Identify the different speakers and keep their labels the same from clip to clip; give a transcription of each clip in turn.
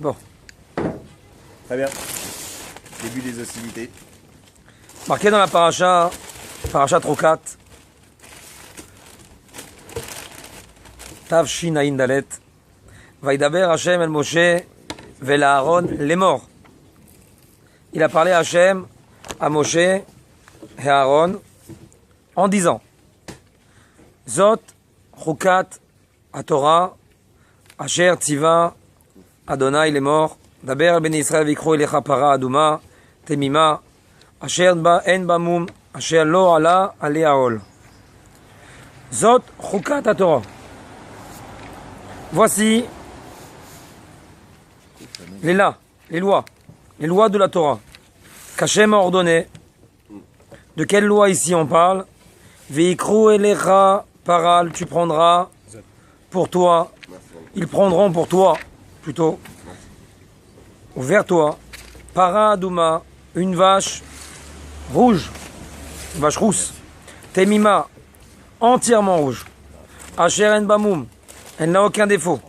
Speaker 1: Bon.
Speaker 2: Très bien. Début des hostilités.
Speaker 1: Marqué dans la paracha Trokat, Tav Shin Ayin Dalet, Vaidaber Hashem el Moshe vel Aaron les morts. Il a parlé à Hashem, à Moshe et à Aaron en disant Zot Chukat à Torah Asher Tziva Adonai les morts Daber al ben Israël vikro elecha para aduma temima Asher ba en bamum Asher lo ala ale aol. Zot Chukat à Torah. Voici les lois de la Torah qu'Hachem a ordonné. De quelle loi ici on parle? Veikru elecha paral, tu prendras pour toi. Ils prendront pour toi, plutôt, ou vers toi, para aduma, une vache rouge, une vache rousse. Temima, entièrement rouge. Asher en bamum, elle n'a aucun défaut.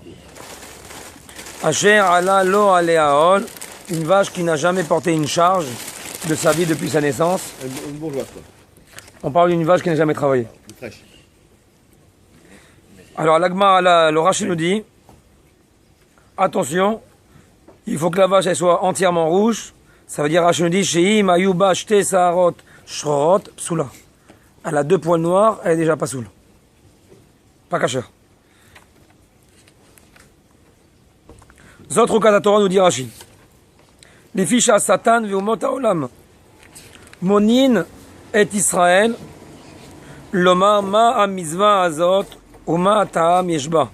Speaker 1: Asher ala lo aleaol, une vache qui n'a jamais porté une charge de sa vie depuis sa naissance.
Speaker 2: Une bourgeoise, quoi.
Speaker 1: On parle d'une vache qui n'a jamais travaillé.
Speaker 2: Une fraîche.
Speaker 1: Alors l'Agma, le Rashi nous dit, attention, il faut que la vache elle soit entièrement rouge. Ça veut dire, Rashi nous dit, Sheim ayuba shte saharot shrorot psula. Elle a 2 poils noirs, elle est déjà pas soule. Pas kasher. Zot Chukat Torah nous dit Rashi. Les fiches à Satan ve'umot haolam. Monin et Israël. Lomar ma amizva azot uma ta'am yeshba.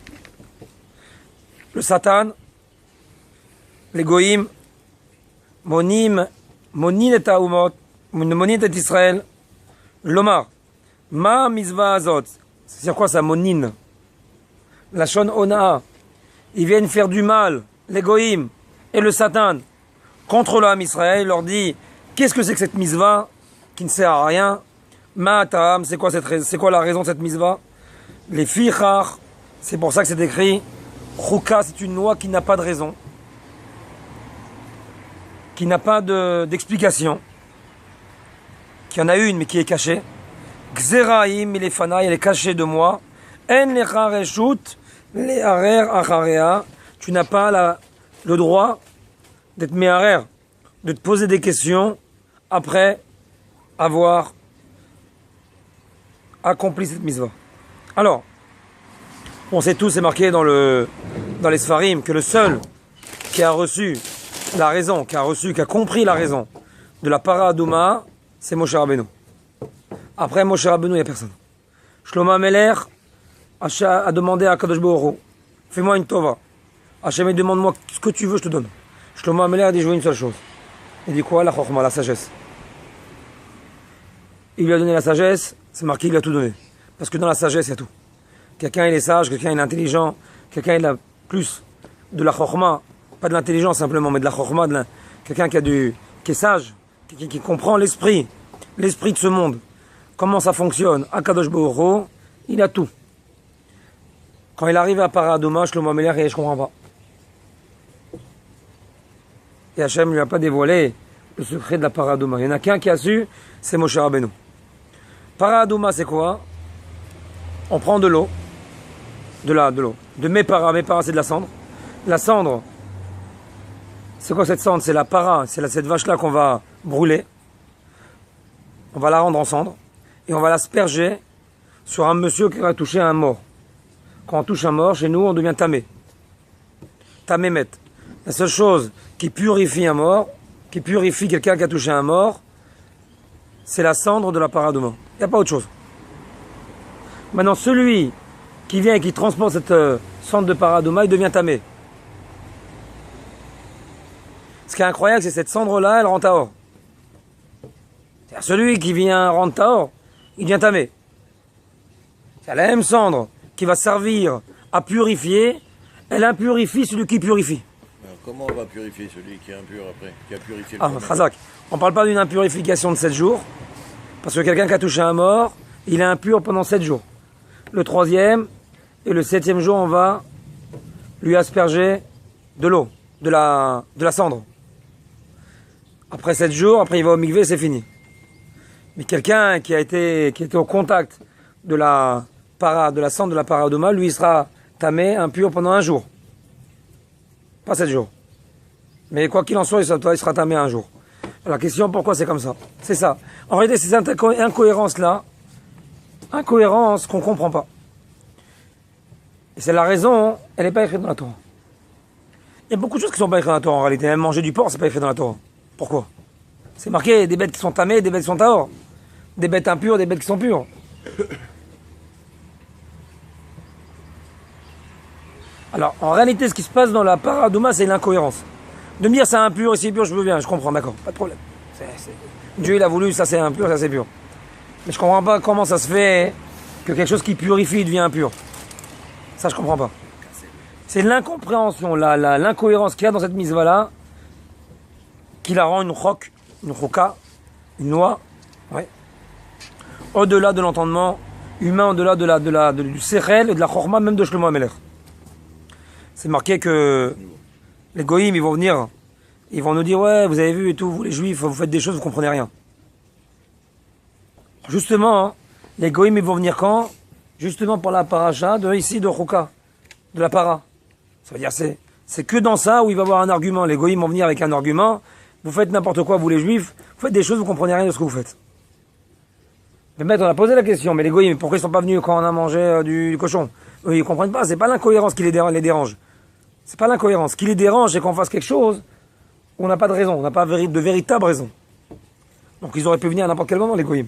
Speaker 1: Le Satan, les goïm, monin et haumot, monin et Israël. Lomar ma amizva azot. C'est quoi ça, monin? La shon onaa. Ils viennent faire du mal, les goïm et le Satan, contre l'âme Israël. Il leur dit, qu'est-ce que c'est que cette misva qui ne sert à rien? Ma'atam, c'est quoi la raison de cette misva? Les fichar, c'est pour ça que c'est écrit. Chuka, c'est une loi qui n'a pas de raison, qui n'a pas d'explication, qui en a une mais qui est cachée. Xeraim ilefana, elle est cachée de moi. En lecha reshut leharer acharea, tu n'as pas le droit d'être meharer, de te poser des questions après avoir accompli cette mitzvah. Alors, on sait tous, c'est marqué dans les Sfarim, que le seul qui a reçu la raison, qui a compris la raison de la para aduma, c'est Moshe Rabbeinu. Après Moshe Rabbeinu, il n'y a personne. Shlomo Ameler a demandé à Kadosh Baruch Hu, fais-moi une tova. Hachem, demande-moi ce que tu veux, je te donne. Shlomo Ameler a dit, je veux une seule chose. Il dit quoi? La chorma, la sagesse. Il lui a donné la sagesse, c'est marqué, il lui a tout donné. Parce que dans la sagesse, il y a tout. Quelqu'un il est sage, quelqu'un il est intelligent, quelqu'un il a plus de la chorma, pas de l'intelligence simplement, mais de la chorma, quelqu'un qui est sage, qui comprend l'esprit de ce monde. Comment ça fonctionne? Akadosh Baruch Hu, il a tout. Quand il arrive à Paradoma, Shlomo Ameler, et je comprends pas. Et Hachem ne lui a pas dévoilé le secret de la Paradoma. Il n'y en a qu'un qui a su, c'est Moshe Rabbeinu. Paradoma, c'est quoi? On prend de l'eau, de l'eau. De mes paras c'est de la cendre. La cendre, c'est quoi cette cendre? C'est la para, c'est cette vache-là qu'on va brûler. On va la rendre en cendre. Et on va l'asperger sur un monsieur qui va toucher un mort. Quand on touche un mort, chez nous, on devient tamé. Tamémet. La seule chose qui purifie un mort, qui purifie quelqu'un qui a touché un mort, c'est la cendre de la paradoma. Il n'y a pas autre chose. Maintenant, celui qui vient et qui transporte cette cendre de paradoma, il devient tamé. Ce qui est incroyable, c'est que cette cendre-là, elle rend tahor. Celui qui vient rendre tahor, il devient tamé. C'est la même cendre qui va servir à purifier, elle impurifie celui qui purifie.
Speaker 2: Alors, comment on va purifier celui qui est impur après, qui a purifié le
Speaker 1: Ah,
Speaker 2: premier?
Speaker 1: Chazak, on ne parle pas d'une impurification de 7 jours, parce que quelqu'un qui a touché un mort, il est impur pendant 7 jours. Le 3e et le 7e jour, on va lui asperger de l'eau. de la cendre. Après 7 jours, après il va au mikvé, c'est fini. Mais quelqu'un qui était au contact de la cendre de la paradoma, lui il sera tamé, impur pendant 1 jour. Pas 7 jours. Mais quoi qu'il en soit, il sera tamé 1 jour. Alors, la question, pourquoi c'est comme ça? C'est ça. En réalité, c'est cette incohérence-là, incohérence qu'on comprend pas. Et c'est la raison, elle n'est pas écrite dans la Torah. Il y a beaucoup de choses qui ne sont pas écrites dans la Torah en réalité. Même manger du porc, c'est pas écrit dans la Torah. Pourquoi? C'est marqué des bêtes qui sont tamées, des bêtes qui sont tahor. Des bêtes impures, des bêtes qui sont pures. Alors, en réalité, ce qui se passe dans la paradouma, c'est l'incohérence. De me dire c'est impur et c'est pur, je veux bien, je comprends, d'accord, pas de problème. Dieu il a voulu, ça c'est impur, ça c'est pur. Mais je comprends pas comment ça se fait que quelque chose qui purifie devient impur. Ça je comprends pas. C'est l'incompréhension, l'incohérence qu'il y a dans cette mitzvah-là, qui la rend une choka, une loi, ouais, au-delà de l'entendement humain, au-delà du sechel et de la chorma, même de Shlomo HaMelech. C'est marqué que les goïms, ils vont venir, ils vont nous dire, ouais, vous avez vu et tout, vous les juifs, vous faites des choses, vous comprenez rien. Justement, les goïms, ils vont venir quand? Justement pour la paracha de ici, de Chouka, de la para. Ça veut dire, c'est que dans ça où il va y avoir un argument. Les goïms vont venir avec un argument, vous faites n'importe quoi, vous les juifs, vous faites des choses, vous comprenez rien de ce que vous faites. Mais maître, on a posé la question, mais les goïms, pourquoi ils sont pas venus quand on a mangé du cochon? Eux, ils comprennent pas, c'est pas l'incohérence qui les dérange. C'est pas l'incohérence. Ce qui les dérange, c'est qu'on fasse quelque chose où on n'a pas de raison, on n'a pas de véritable raison. Donc ils auraient pu venir à n'importe quel moment, les goïms.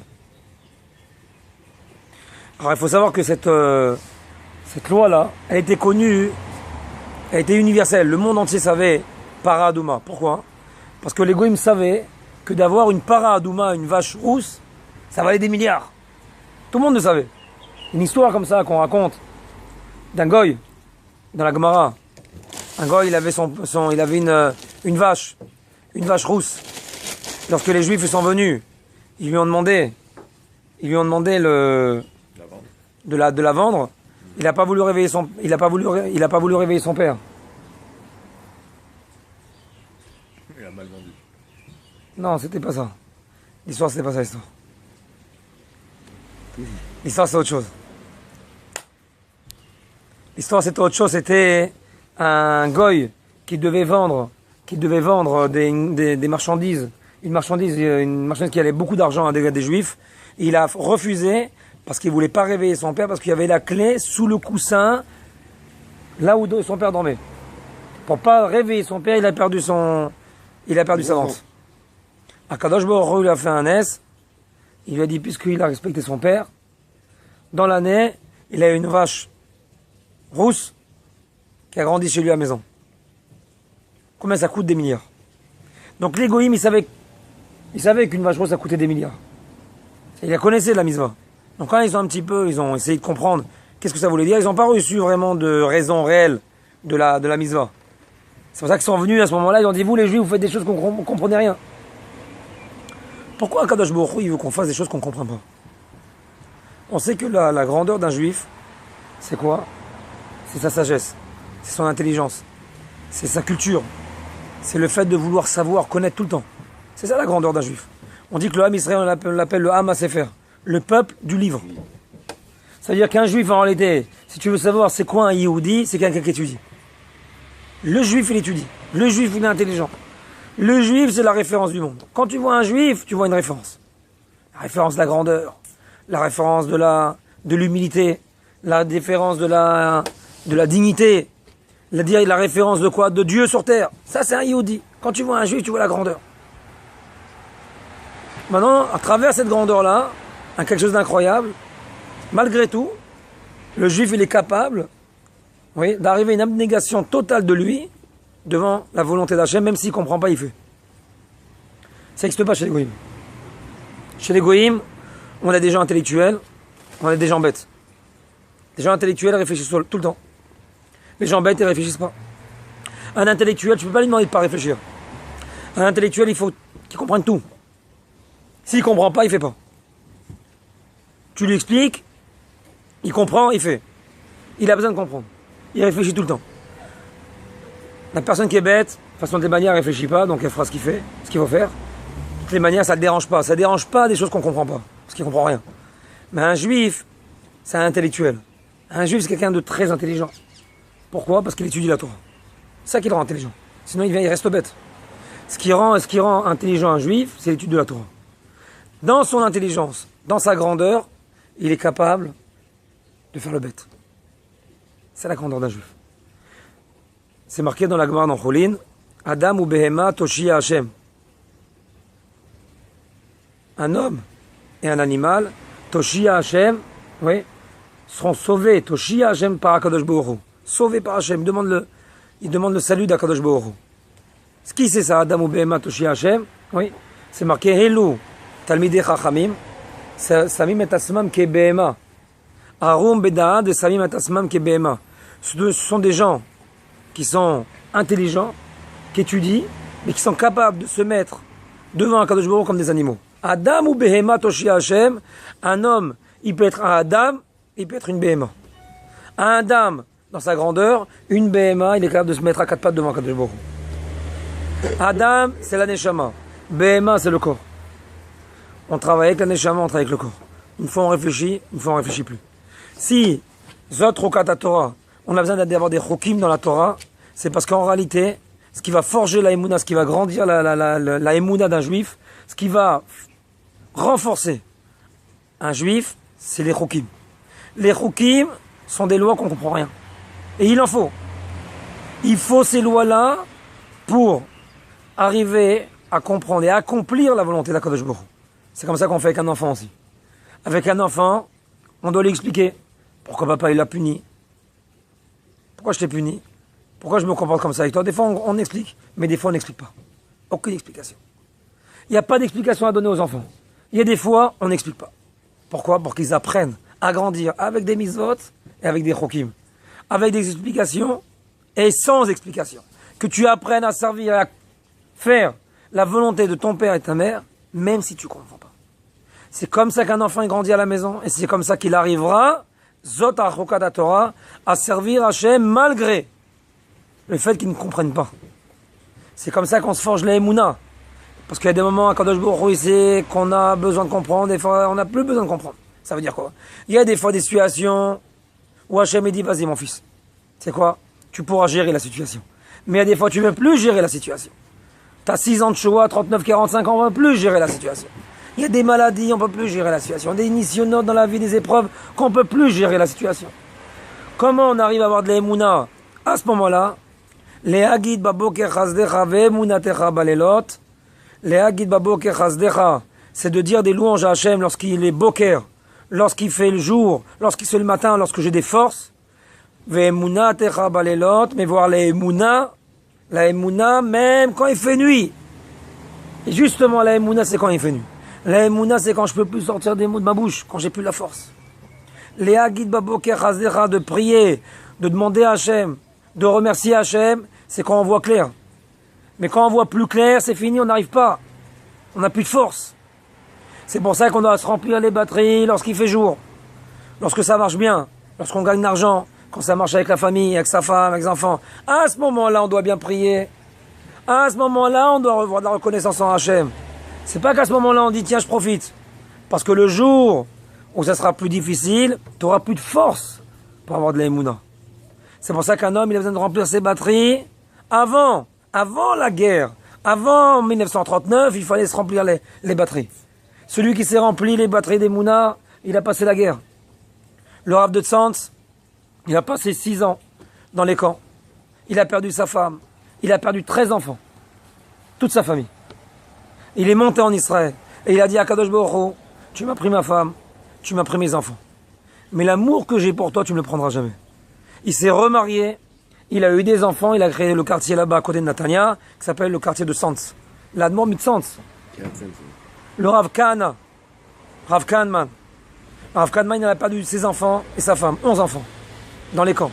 Speaker 1: Alors il faut savoir que cette loi-là, elle était connue, elle était universelle. Le monde entier savait para adouma. Pourquoi? Parce que les goïms savaient que d'avoir une para adouma, une vache rousse, ça valait des milliards. Tout le monde le savait. Une histoire comme ça qu'on raconte d'un goy dans la Gemara. Un goy, il avait une vache rousse. Lorsque les Juifs sont venus, ils lui ont demandé de la vendre. Il n'a pas voulu réveiller son père.
Speaker 2: Il a mal vendu.
Speaker 1: Non, c'était pas ça. L'histoire, c'était pas ça, l'histoire. L'histoire, c'est autre chose. L'histoire, c'était autre chose. C'était un goy qui devait vendre des marchandises, une marchandise qui allait beaucoup d'argent à des juifs. Il a refusé parce qu'il voulait pas réveiller son père, parce qu'il y avait la clé sous le coussin, là où son père dormait. Pour pas réveiller son père, il a perdu sa vente. Akadosh Baruch Hu lui a fait un S. Il lui a dit, puisqu'il a respecté son père, dans l'année, il a eu une vache rousse qui a grandi chez lui à la maison. Combien ça coûte? Des milliards. Donc les goïms, ils savaient qu'une vache rousse, ça coûtait des milliards. Ils la connaissaient, la mitzvah. Donc quand ils ont essayé de comprendre qu'est-ce que ça voulait dire, ils n'ont pas reçu vraiment de raison réelle de la mitzvah. C'est pour ça qu'ils sont venus à ce moment-là, ils ont dit, vous les juifs, vous faites des choses qu'on ne comprenait rien. Pourquoi Kadosh Baruch Hu, il veut qu'on fasse des choses qu'on ne comprend pas? On sait que la grandeur d'un juif, c'est quoi? C'est sa sagesse, c'est son intelligence, c'est sa culture, c'est le fait de vouloir savoir, connaître tout le temps. C'est ça la grandeur d'un juif. On dit que le Ham Israël, on l'appelle le Ham HaSefer, le peuple du livre. Ça veut dire qu'un juif, en réalité, si tu veux savoir c'est quoi un Yehudi, c'est quelqu'un qui étudie. Le juif, il étudie. Le juif, il est intelligent. Le juif, c'est la référence du monde. Quand tu vois un juif, tu vois une référence. La référence de la grandeur, la référence de l'humilité, la référence de la dignité, la référence de quoi? De Dieu sur terre. Ça, c'est un Yehudi. Quand tu vois un juif, tu vois la grandeur. Maintenant, à travers cette grandeur-là, quelque chose d'incroyable, malgré tout, le juif, il est capable, oui, d'arriver à une abnégation totale de lui devant la volonté d'Hachem, même s'il ne comprend pas, il fait. Ça n'existe pas chez les goïms. Chez les goïms, on a des gens intellectuels, on a des gens bêtes. Les gens intellectuels réfléchissent tout le temps. Les gens bêtes, ils ne réfléchissent pas. Un intellectuel, tu ne peux pas lui demander de ne pas réfléchir. Un intellectuel, il faut qu'il comprenne tout. S'il ne comprend pas, il ne fait pas. Tu lui expliques, il comprend, il fait. Il a besoin de comprendre. Il réfléchit tout le temps. La personne qui est bête, de toute façon, de toutes les manières, elle réfléchit pas, donc elle fera ce qu'il faut faire. De toutes les manières, ça ne le dérange pas. Ça ne dérange pas des choses qu'on ne comprend pas, parce qu'il ne comprend rien. Mais un juif, c'est un intellectuel. Un juif, c'est quelqu'un de très intelligent. Pourquoi? Parce qu'il étudie la Torah. C'est ça qui le rend intelligent. Sinon, il reste bête. Ce qui rend intelligent un juif, c'est l'étude de la Torah. Dans son intelligence, dans sa grandeur, il est capable de faire le bête. C'est la grandeur d'un juif. C'est marqué dans la Gemara dans Cholin, Adam ou Behema Toshia Hashem. Un homme et un animal, Toshia Hashem, oui, seront sauvés. Toshia Hashem par Akadosh Baruch Hu. Sauvés par Hashem. Il demande le salut d'Akadosh Baruch Hu. Ce qui c'est ça, Adam ou Behema Toshia Hashem? Oui, c'est marqué Helou, Talmidei Chachamim, Samim et Asmam ke Behema. Arum Bedaa de Samim et Asmam ke Behema. Ce sont des gens qui sont intelligents, qui étudient, mais qui sont capables de se mettre devant un Kadosh Baruch Hu comme des animaux. Adam ou Behema Toshia Hashem, un homme, il peut être un Adam, il peut être une Behema. Un Adam, dans sa grandeur, une Behema, il est capable de se mettre à quatre pattes devant un Kadosh Baruch Hu. Adam, c'est la Neshama. Behema, c'est le corps. On travaille avec la Neshama, on travaille avec le corps. Une fois on réfléchit, une fois on réfléchit plus. Si, Zot Rokat Torah, on a besoin d'avoir des chokim dans la Torah, c'est parce qu'en réalité, ce qui va forger la émouna, ce qui va grandir la émouna d'un juif, ce qui va renforcer un juif, c'est les chokim. Les chokim sont des lois qu'on ne comprend rien. Et il en faut. Il faut ces lois-là pour arriver à comprendre et à accomplir la volonté d'Akadosh Baruch Hu. C'est comme ça qu'on fait avec un enfant aussi. Avec un enfant, on doit lui expliquer pourquoi papa il l'a puni. Pourquoi je t'ai puni? Pourquoi je me comporte comme ça avec toi? Des fois, on explique, mais des fois, on n'explique pas. Aucune explication. Il n'y a pas d'explication à donner aux enfants. Il y a des fois, on n'explique pas. Pourquoi? Pour qu'ils apprennent à grandir avec des mitzvot et avec des chokim. Avec des explications et sans explication. Que tu apprennes à servir, à faire la volonté de ton père et ta mère, même si tu ne comprends pas. C'est comme ça qu'un enfant grandit à la maison, et c'est comme ça qu'il arrivera, Zot HaChokat Torah, à servir Hachem malgré le fait qu'ils ne comprennent pas. C'est comme ça qu'on se forge la Emouna. Parce qu'il y a des moments à Kadosh Baruch Hu, il sait qu'on a besoin de comprendre, des fois on n'a plus besoin de comprendre. Ça veut dire quoi? Il y a des fois des situations où Hachem dit, vas-y mon fils, c'est quoi? Tu pourras gérer la situation. Mais il y a des fois tu ne veux plus gérer la situation. Tu as 6 ans de Shoah, 39, 45 ans, on ne va plus gérer la situation. Il y a des maladies, on ne peut plus gérer la situation. Des nisyonotes dans la vie, des épreuves, qu'on ne peut plus gérer la situation. Comment on arrive à avoir de l'émouna à ce moment-là? Les Hagid Baboker Chazdecha ve'emunatecha balelot. Les Hagid Baboker Chazdecha, c'est de dire des louanges à Hachem lorsqu'il est boker, lorsqu'il fait le jour, lorsqu'il fait le matin, lorsque j'ai des forces. Ve'emunatecha balelot, mais voir la émouna même quand il fait nuit. Et justement, la émouna, c'est quand il fait nuit. La émouna, c'est quand je peux plus sortir des mots de ma bouche, quand j'ai plus la force. Les Hagid Baboker Chazdecha, de prier, de demander à Hachem, de remercier Hachem, c'est quand on voit clair. Mais quand on voit plus clair, c'est fini, on n'arrive pas. On n'a plus de force. C'est pour ça qu'on doit se remplir les batteries lorsqu'il fait jour. Lorsque ça marche bien, lorsqu'on gagne de l'argent, quand ça marche avec la famille, avec sa femme, avec ses enfants. À ce moment-là, on doit bien prier. À ce moment-là, on doit avoir de la reconnaissance en Hachem. C'est pas qu'à ce moment-là, on dit, tiens, je profite. Parce que le jour où ça sera plus difficile, tu n'auras plus de force pour avoir de l'émouna. C'est pour ça qu'un homme, il a besoin de remplir ses batteries avant la guerre. Avant 1939, il fallait se remplir les batteries. Celui qui s'est rempli les batteries d'émouna, il a passé la guerre. Le Rav de Tzantz, il a passé 6 ans dans les camps. Il a perdu sa femme. Il a perdu 13 enfants. Toute sa famille. Il est monté en Israël. Et il a dit à Kadosh Baruch Hu, tu m'as pris ma femme, tu m'as pris mes enfants. Mais l'amour que j'ai pour toi, tu ne me le prendras jamais. Il s'est remarié, il a eu des enfants, il a créé le quartier là-bas à côté de Natania, qui s'appelle le quartier de Sants. L'Admor Mitzantz. Le Rav Kahana. Rav Kahneman. Rav Kahneman, il a perdu ses enfants et sa femme. 11 enfants. Dans les camps.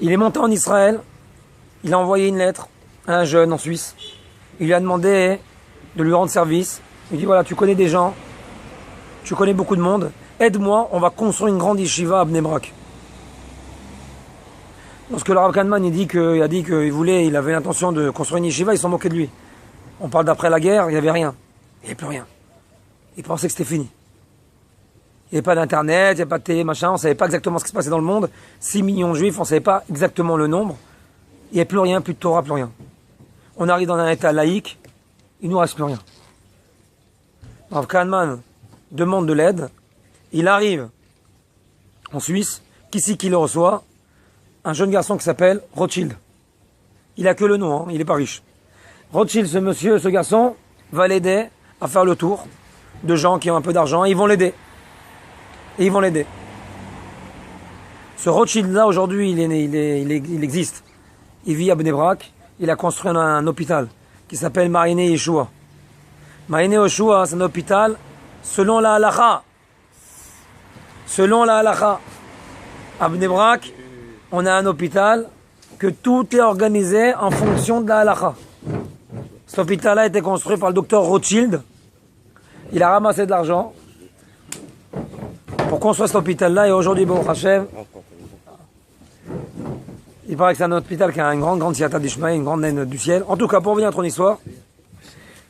Speaker 1: Il est monté en Israël. Il a envoyé une lettre à un jeune en Suisse. Il lui a demandé de lui rendre service. Il dit, voilà, tu connais des gens. Tu connais beaucoup de monde. Aide-moi, on va construire une grande yeshiva à Bnei Brak. Lorsque le Rav Kahneman il a dit qu'il avait l'intention de construire une yeshiva, ils se sont moqués de lui. On parle d'après la guerre, il n'y avait rien. Il n'y avait plus rien. Ils pensaient que c'était fini. Il n'y avait pas d'internet, il n'y avait pas de télé, machin, on ne savait pas exactement ce qui se passait dans le monde. 6 millions de juifs, on ne savait pas exactement le nombre. Il n'y avait plus rien, plus de Torah, plus rien. On arrive dans un état laïque, il ne nous reste plus rien. Rav Kahneman demande de l'aide, il arrive en Suisse, qui c'est qui le reçoit? Un jeune garçon qui s'appelle Rothschild. Il a que le nom, hein, il n'est pas riche. Rothschild, ce garçon, va l'aider à faire le tour de gens qui ont un peu d'argent, et ils vont l'aider. Et ils vont l'aider. Ce Rothschild-là, aujourd'hui, il existe. Il vit à Bnei Brak, il a construit un hôpital qui s'appelle Marine Yeshua. Marine Yeshua, c'est un hôpital selon la halakha. Selon la halakha. À Bnei Brak, on a un hôpital que tout est organisé en fonction de la halakha. Cet hôpital-là a été construit par le docteur Rothschild. Il a ramassé de l'argent pour construire cet hôpital-là, et aujourd'hui, Baruch Hashem, il paraît que c'est un hôpital qui a une grande siyata d'Ishmael, une grande naine du ciel. En tout cas, pour revenir à ton histoire,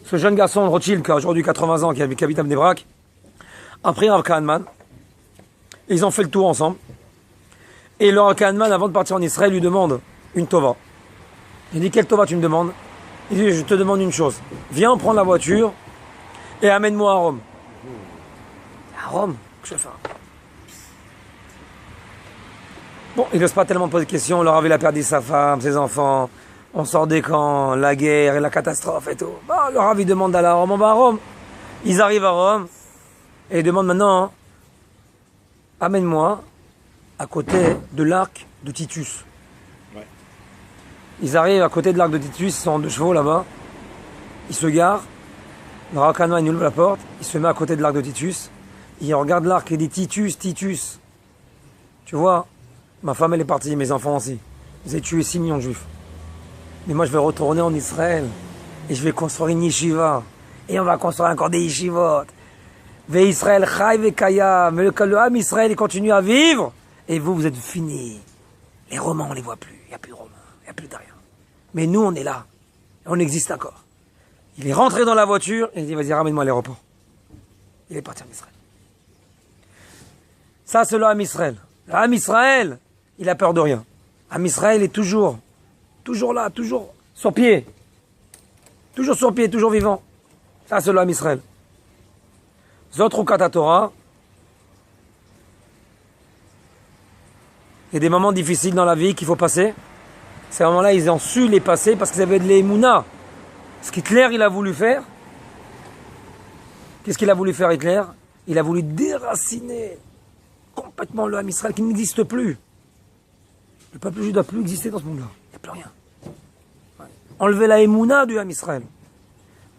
Speaker 1: ce jeune garçon Rothschild, qui a aujourd'hui 80 ans, qui habite à Bnei Brak, a pris Rav Kahneman. Ils ont fait le tour ensemble. Et le Rav Kahneman, avant de partir en Israël, lui demande une tova. Il dit, quelle tova tu me demandes? Il dit, je te demande une chose. Viens prendre la voiture et amène-moi à Rome. À Rome? Que je vais faire? Bon, il n'ose pas tellement poser de questions. Le Rav, il a perdu sa femme, ses enfants. On sort des camps, la guerre et la catastrophe et tout. Bon, le Rav, il demande d'aller à Rome. On va à Rome. Ils arrivent à Rome et ils demandent maintenant, hein, amène-moi à côté de l'arc de Titus. Ouais. Ils arrivent à côté de l'arc de Titus, ils sont en 2 chevaux là-bas. Ils se garent. Le Rav Kahneman, il ouvre la porte. Il se met à côté de l'arc de Titus. Il regarde l'arc et dit, Titus, Titus. Tu vois, ma femme, elle est partie, mes enfants aussi. Vous avez tué 6 millions de juifs. Mais moi, je vais retourner en Israël. Et je vais construire une yeshiva. Et on va construire encore des yeshivot. Ve Israël chai ve kaya. Mais le Ham Israël, il continue à vivre. Et vous, vous êtes finis. Les Romains, on les voit plus. Il n'y a plus de Romains. Il n'y a plus de rien. Mais nous, on est là. On existe encore. Il est rentré dans la voiture et il dit, vas-y, ramène-moi à l'aéroport. Il est parti en Israël. Ça, c'est le Ham Israël. Le Ham Israël, il a peur de rien. Ham Israël est toujours là, toujours sur pied. Toujours sur pied, toujours vivant. Ça, c'est le Ham Israël. Zot Rukat Torah. Il y a des moments difficiles dans la vie qu'il faut passer. Ces moments-là, ils ont su les passer parce qu'ils avaient de l'émouna. Ce qu'Hitler, il a voulu faire. Qu'est-ce qu'il a voulu faire, Hitler? Il a voulu déraciner complètement le Ham Israël qui n'existe plus. Le peuple juif ne doit plus exister dans ce monde-là. Il n'y a plus rien. Ouais. Enlever la émouna du Ham Israël.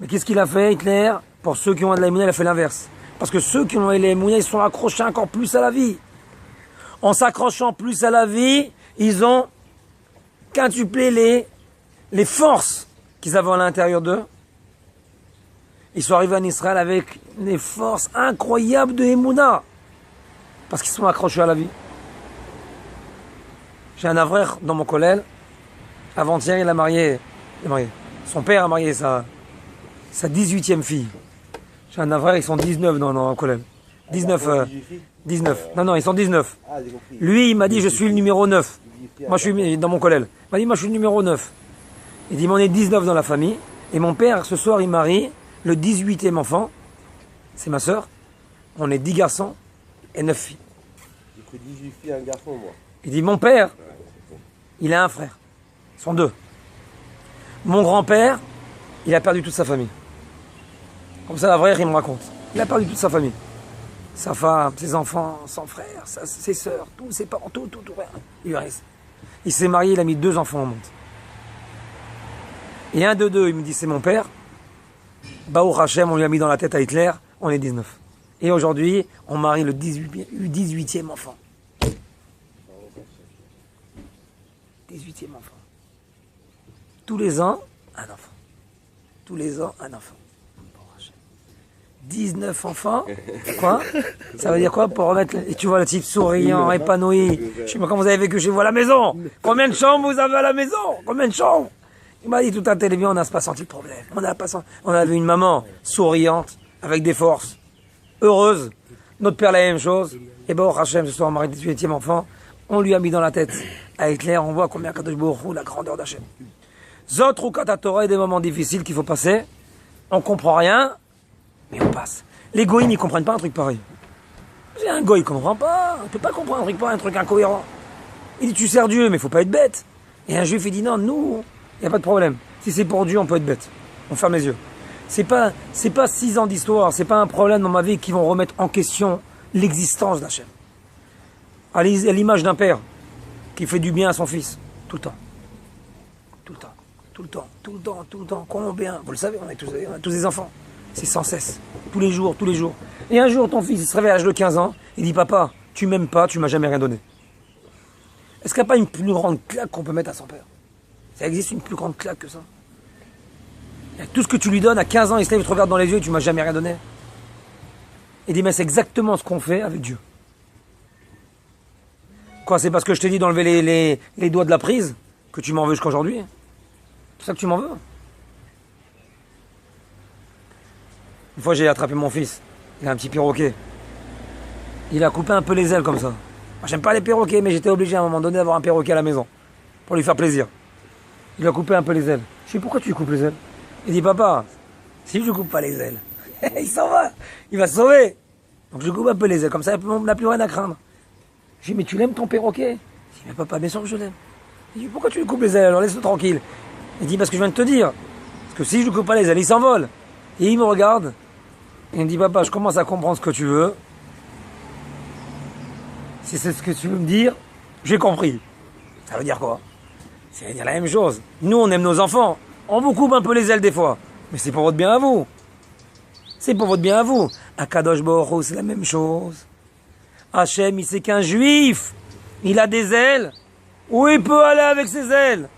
Speaker 1: Mais qu'est-ce qu'il a fait, Hitler? Pour ceux qui ont de la émouna, il a fait l'inverse. Parce que ceux qui ont de la émouna, ils sont accrochés encore plus à la vie. En s'accrochant plus à la vie, ils ont quintuplé les forces qu'ils avaient à l'intérieur d'eux. Ils sont arrivés en Israël avec des forces incroyables de Emouna. Parce qu'ils sont accrochés à la vie. J'ai un avrère dans mon collège. Avant-hier, il a marié. Son père a marié sa 18e fille. J'ai un avrère, ils sont 19 dans le collège. 19. Non, ils sont 19. Lui, il m'a dit, je suis le numéro 9. Moi, je suis dans mon collège. Il m'a dit, moi, je suis le numéro 9. Il dit, mais on est 19 dans la famille. Et mon père, ce soir, il marie le 18e enfant. C'est ma sœur. On est 10 garçons et 9 filles.
Speaker 3: J'ai pris 18 filles et un garçon, moi.
Speaker 1: Il dit, mon père, il a un frère. Ils sont 2. Mon grand-père, il a perdu toute sa famille. Comme ça, la vraie, il me raconte. Il a perdu toute sa famille. Sa femme, ses enfants, son frère, ses sœurs, tous ses parents, tout, rien. Il reste. Il s'est marié, il a mis 2 enfants au monde. Et un de 2, il me dit, c'est mon père. Baruch Hashem, on lui a mis dans la tête à Hitler, on est 19. Et aujourd'hui, on marie le 18e enfant. 18e enfant. Tous les ans, un enfant. Tous les ans, un enfant. 19 enfants. Quoi? Ça veut dire quoi pour remettre... Et tu vois le type souriant, épanoui. Je sais pas comment vous avez vécu chez vous à la maison. Combien de chambres vous avez à la maison? Combien de chambres? Il m'a dit tout un télévision, on n'a pas senti de problème. On avait une maman souriante, avec des forces, heureuse. Notre père la même chose. Et bon, Hachem, ce soir, on marie le 18e enfant. On lui a mis dans la tête. Avec l'air, on voit combien Kadosh Baruch Hu, la grandeur d'Hachem. Zot ou Katatora, des moments difficiles qu'il faut passer. On comprend rien, mais on passe. Les goïms, ils comprennent pas un truc pareil. C'est un goy, il comprend pas. On peut pas comprendre un truc pareil, un truc incohérent. Il dit, tu sers Dieu, mais faut pas être bête. Et un juif, il dit, non, nous, il n'y a pas de problème. Si c'est pour Dieu, on peut être bête. On ferme les yeux. C'est pas 6 ans d'histoire, c'est pas un problème dans ma vie qui vont remettre en question l'existence d'Hachem. À l'image d'un père qui fait du bien à son fils, tout le temps. Tout le temps, tout le temps, tout le temps, tout le temps. Combien? Vous le savez, on a tous des enfants. C'est sans cesse. Tous les jours, tous les jours. Et un jour, ton fils, il se réveille à l'âge de 15 ans, il dit, papa, tu m'aimes pas, tu m'as jamais rien donné. Est-ce qu'il n'y a pas une plus grande claque qu'on peut mettre à son père? Ça existe une plus grande claque que ça? Et tout ce que tu lui donnes, à 15 ans, il se lève, il te regarde dans les yeux et tu m'as jamais rien donné. Il dit, mais c'est exactement ce qu'on fait avec Dieu. Quoi, c'est parce que je t'ai dit d'enlever les doigts de la prise que tu m'en veux jusqu'aujourd'hui? C'est ça que tu m'en veux? Une fois, j'ai attrapé mon fils. Il a un petit perroquet. Il a coupé un peu les ailes comme ça. Moi, j'aime pas les perroquets, mais j'étais obligé à un moment donné d'avoir un perroquet à la maison. Pour lui faire plaisir. Il a coupé un peu les ailes. Je sais pourquoi tu lui coupes les ailes? Il dit, papa, si je ne coupe pas les ailes, il s'en va, il va se sauver. Donc je coupe un peu les ailes, comme ça, on n'a plus rien à craindre. Je dis, mais tu l'aimes ton perroquet? Il dit, mais papa, bien sûr que je l'aime. Il dit, pourquoi tu lui coupes les ailes? Alors laisse-le tranquille. Il dit, parce que je viens de te dire. Parce que si je ne coupe pas les ailes, il s'envole. Et il me regarde. Et il me dit, papa, je commence à comprendre ce que tu veux. Si c'est ce que tu veux me dire, j'ai compris. Ça veut dire quoi? Ça veut dire la même chose. Nous, on aime nos enfants. On vous coupe un peu les ailes des fois. Mais c'est pour votre bien à vous. C'est pour votre bien à vous. À Kadosh Baruch Hu, c'est la même chose. Hachem, il sait qu'un juif, il a des ailes. Où il peut aller avec ses ailes?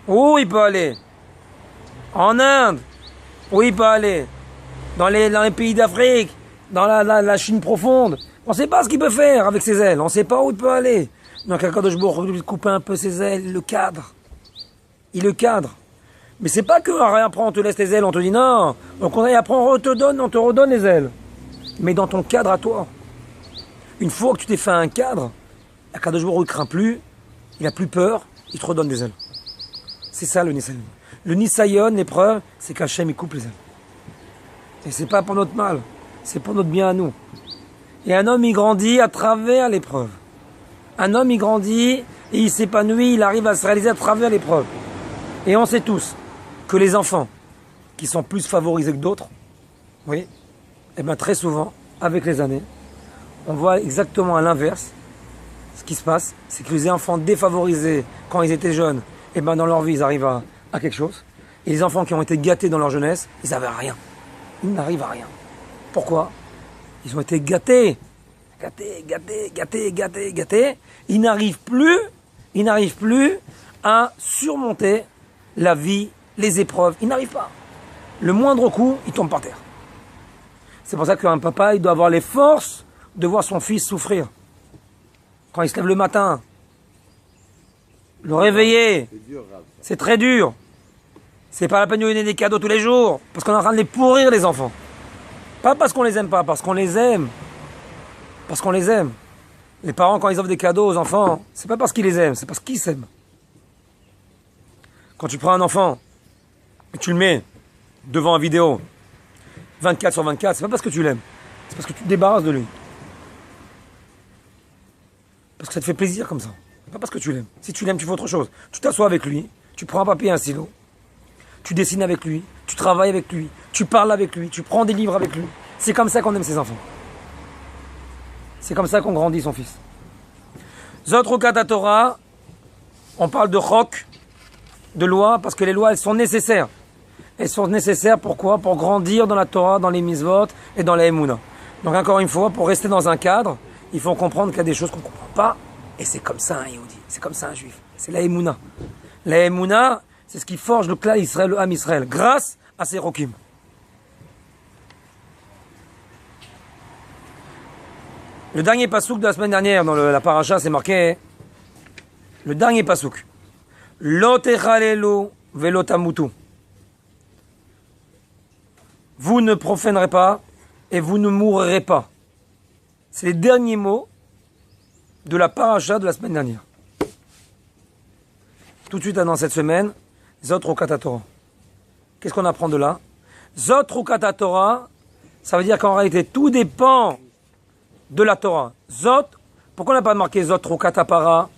Speaker 1: Où il peut aller? En Inde. Où il peut aller? Dans les pays d'Afrique. Dans la Chine profonde. On ne sait pas ce qu'il peut faire avec ses ailes. On ne sait pas où il peut aller. Donc à Kadosh Baruch Hu, il coupe un peu ses ailes, il le cadre. Il le cadre. Mais c'est pas que après on te laisse les ailes, on te dit non. Donc après on te redonne les ailes. Mais dans ton cadre à toi. Une fois que tu t'es fait un cadre, à Kadosh Baruch Hu, il craint plus, il a plus peur, il te redonne des ailes. C'est ça le Nisayon. Le Nisayon, l'épreuve, c'est qu'Hachem il coupe les ailes. Et c'est pas pour notre mal, c'est pour notre bien à nous. Et un homme il grandit à travers l'épreuve. Un homme il grandit et il s'épanouit, il arrive à se réaliser à travers l'épreuve. Et on sait tous que les enfants qui sont plus favorisés que d'autres, oui, et bien très souvent, avec les années, on voit exactement à l'inverse. Ce qui se passe, c'est que les enfants défavorisés quand ils étaient jeunes, et ben dans leur vie ils arrivent à quelque chose. Et les enfants qui ont été gâtés dans leur jeunesse, ils n'avaient rien. Ils n'arrivent à rien. Pourquoi? Ils ont été gâtés. Gâtés. Ils n'arrivent plus à surmonter la vie, les épreuves. Ils n'arrivent pas. Le moindre coup, ils tombent par terre. C'est pour ça qu'un papa, il doit avoir les forces de voir son fils souffrir. Quand il se lève le matin, le réveiller, c'est très dur. C'est pas la peine de lui donner des cadeaux tous les jours, parce qu'on est en train de les pourrir, les enfants. Pas parce qu'on les aime pas, parce qu'on les aime. Parce qu'on les aime. Les parents, quand ils offrent des cadeaux aux enfants, c'est pas parce qu'ils les aiment, c'est parce qu'ils s'aiment. Quand tu prends un enfant et tu le mets devant une vidéo 24/24, c'est pas parce que tu l'aimes, c'est parce que tu te débarrasses de lui. Parce que ça te fait plaisir comme ça. C'est pas parce que tu l'aimes. Si tu l'aimes, tu fais autre chose. Tu t'assois avec lui, tu prends un papier et un stylo, tu dessines avec lui, tu travailles avec lui, tu parles avec lui, tu prends des livres avec lui. C'est comme ça qu'on aime ses enfants. C'est comme ça qu'on grandit son fils. Zot Rukat Torah, on parle de chok, de loi, parce que les lois, elles sont nécessaires. Elles sont nécessaires, pourquoi? Pour grandir dans la Torah, dans les mitzvot et dans la Emouna. Donc encore une fois, pour rester dans un cadre, il faut comprendre qu'il y a des choses qu'on ne comprend pas, et c'est comme ça un Yehudi, c'est comme ça un Juif. C'est la Emouna. La Emouna, c'est ce qui forge le clan Israël, le Ham Israël, grâce à ses Rokim. Le dernier pasouk de la semaine dernière dans la paracha, c'est marqué le dernier pasouk. Lo techalelu velo tamutu. Vous ne profanerez pas et vous ne mourrez pas. C'est les derniers mots de la paracha de la semaine dernière. Tout de suite dans cette semaine, Zot Rukat Torah. Qu'est-ce qu'on apprend de là? Zot Rukat Torah, ça veut dire qu'en réalité, tout dépend de la Torah. Zot, pourquoi on n'a pas marqué Zot Rukat Para?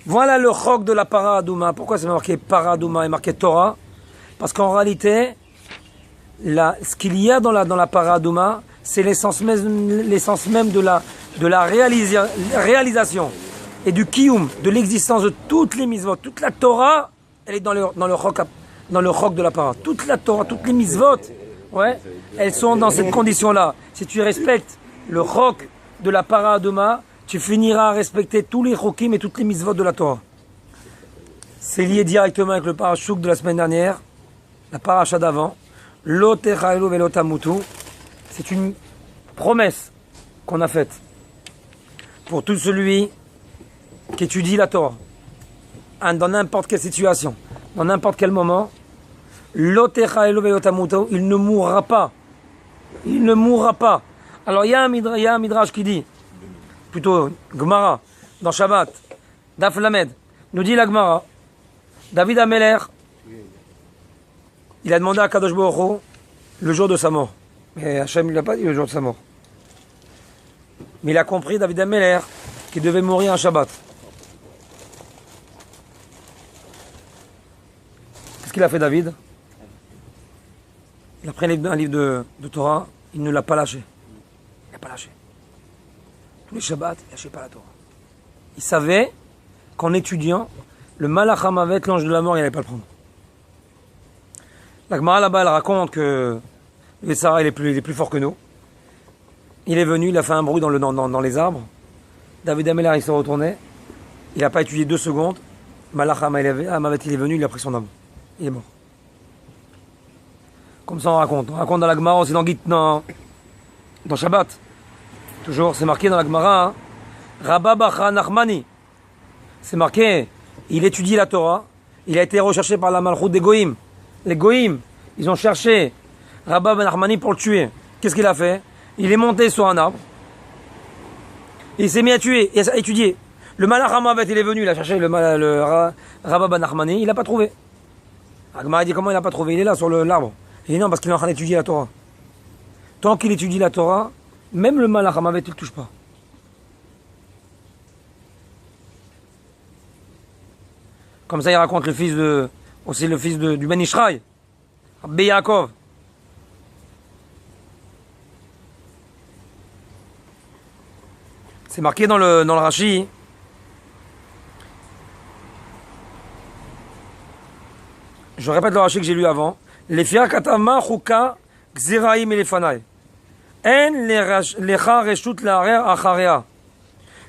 Speaker 1: Voilà le chok de la para Adouma. Pourquoi c'est marqué para Adouma et marqué Torah? Parce qu'en réalité, ce qu'il y a dans la para Adouma, c'est l'essence même de la réalisation et du kiyum, de l'existence de toutes les mitzvot. Toute la Torah, elle est dans le chok de la para. Toute la Torah, toutes les mitzvot, ouais, elles sont dans cette condition-là. Si tu respectes le chok de la para Adouma, tu finiras à respecter tous les chokim et toutes les mitzvot de la Torah. C'est lié directement avec le parashouk de la semaine dernière, la paracha d'avant. Lo techalelu velo tamutu. C'est une promesse qu'on a faite pour tout celui qui étudie la Torah, dans n'importe quelle situation, dans n'importe quel moment. Lo techalelu velo tamutu, il ne mourra pas. Il ne mourra pas. Alors il y a un midrash qui dit, plutôt Gemara, dans Shabbat, Daf Lamed, nous dit la Gemara, David Ameler, il a demandé à Kadosh Baruch Hu le jour de sa mort. Mais Hachem ne l'a pas dit le jour de sa mort. Mais il a compris, David Ameler, qu'il devait mourir un Shabbat. Qu'est-ce qu'il a fait, David? Il a pris un livre de Torah, il ne l'a pas lâché. Il n'a pas lâché. Tous les Shabbats, il ne lâchait pas la Torah. Il savait qu'en étudiant, le Malach HaMavet, l'ange de la mort, il n'allait pas le prendre. La Gemara là-bas, elle raconte que le Sarah, il est plus fort que nous. Il est venu, il a fait un bruit dans les arbres. David Ameler, il s'est retourné. Il n'a pas étudié 2 secondes. Malach HaMavet, il est venu, il a pris son âme. Il est mort. Comme ça, on raconte. On raconte dans la Gemara, aussi dans Gitna, dans Shabbat. Toujours, c'est marqué dans la Gemara, hein. Rabba Bacha Nachmani. C'est marqué, il étudie la Torah. Il a été recherché par la Malchut des Goïm. Les Goïm, ils ont cherché Rabba Ben Nachmani pour le tuer. Qu'est-ce qu'il a fait? Il est monté sur un arbre. Il s'est mis à tuer, et à étudier. Le Malach HaMavet, il est venu, il a cherché le Rabba Ben Nachmani, il n'a pas trouvé. Agmara dit comment il n'a pas trouvé? Il est là sur l'arbre. Il dit non, parce qu'il est en train d'étudier la Torah. Tant qu'il étudie la Torah, même le Malach HaMavet, il ne le touche pas. Comme ça, il raconte aussi le fils du Ben Ishraï, Rabbi Yaakov. C'est marqué dans le Rashi. Je répète le Rashi que j'ai lu avant. Les fiar katama chuka gziraim elefanai. En lecha reshut la'arer acharea.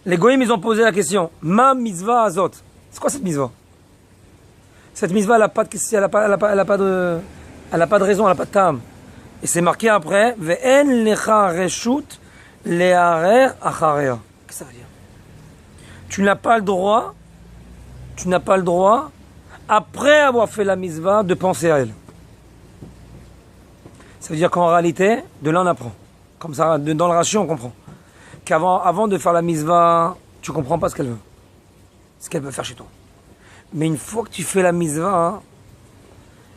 Speaker 1: Les goïms, ils ont posé la question. Ma mitzvah azot. C'est quoi cette mitzvah? Cette mitzvah, elle n'a pas de raison, elle n'a pas de tam. Et c'est marqué après, ve'en lecha reshut le'arer acharea. Qu'est-ce que ça veut dire? Tu n'as pas le droit, après avoir fait la mitzvah, de penser à elle. Ça veut dire qu'en réalité, de là on apprend. Comme ça, dans le Rashi, on comprend. Avant de faire la mitzvah, tu ne comprends pas ce qu'elle veut. Ce qu'elle veut faire chez toi. Mais une fois que tu fais la mitzvah,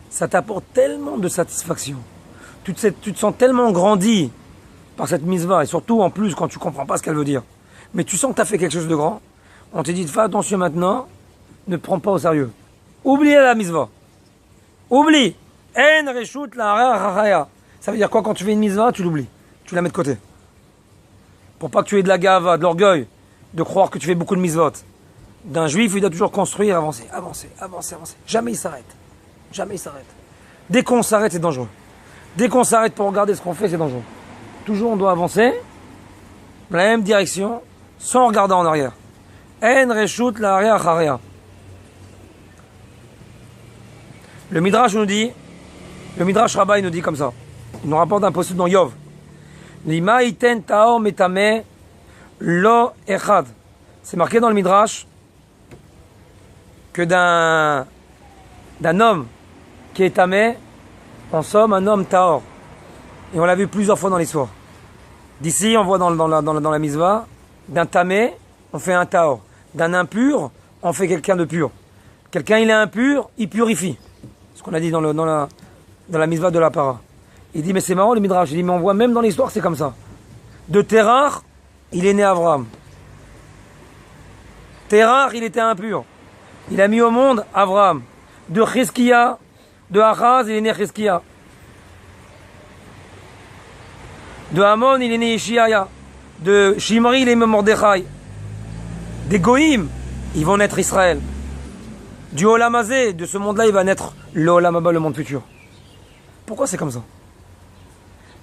Speaker 1: ça t'apporte tellement de satisfaction. Tu te sens tellement grandi par cette mitzvah. Et surtout, en plus, quand tu ne comprends pas ce qu'elle veut dire. Mais tu sens que tu as fait quelque chose de grand. On te dit, fais attention maintenant, ne prends pas au sérieux. Oublie la mitzvah. Oublie. En reshut la. Ça veut dire quoi? Quand tu fais une mitzvah, tu l'oublies. Tu la mets de côté. Pour pas que tu aies de la gava, de l'orgueil, de croire que tu fais beaucoup de mitzvot. D'un juif, il doit toujours construire, avancer. Jamais il s'arrête. Dès qu'on s'arrête, c'est dangereux. Dès qu'on s'arrête pour regarder ce qu'on fait, c'est dangereux. Toujours, on doit avancer dans la même direction, sans regarder en arrière. En reshut la haria. Le Midrash Rabbah, il nous dit comme ça. Il nous rapporte un postulat dans Yov. Lima iten taor metame lo echad. C'est marqué dans le Midrash que d'un homme qui est tamé, en somme un homme taor. Et on l'a vu plusieurs fois dans l'histoire. D'ici, on voit dans la misva, d'un tamé, on fait un taor. D'un impur, on fait quelqu'un de pur. Quelqu'un, il est impur, il purifie. Ce qu'on a dit dans la misva de la para. Il dit, mais c'est marrant le Midrash. Il dit, mais on voit même dans l'histoire, c'est comme ça. De Terach, il est né Avram. Terach, il était impur. Il a mis au monde Avram. De Chizkiya, de Achaz, il est né Chizkiya. De Hamon, il est né Yeshiaya. De Shimri, il est né Mordechai. Des Goïm, ils vont naître Israël. Du Olam Hazé, de ce monde-là, il va naître le Olam Haba, le monde futur. Pourquoi c'est comme ça?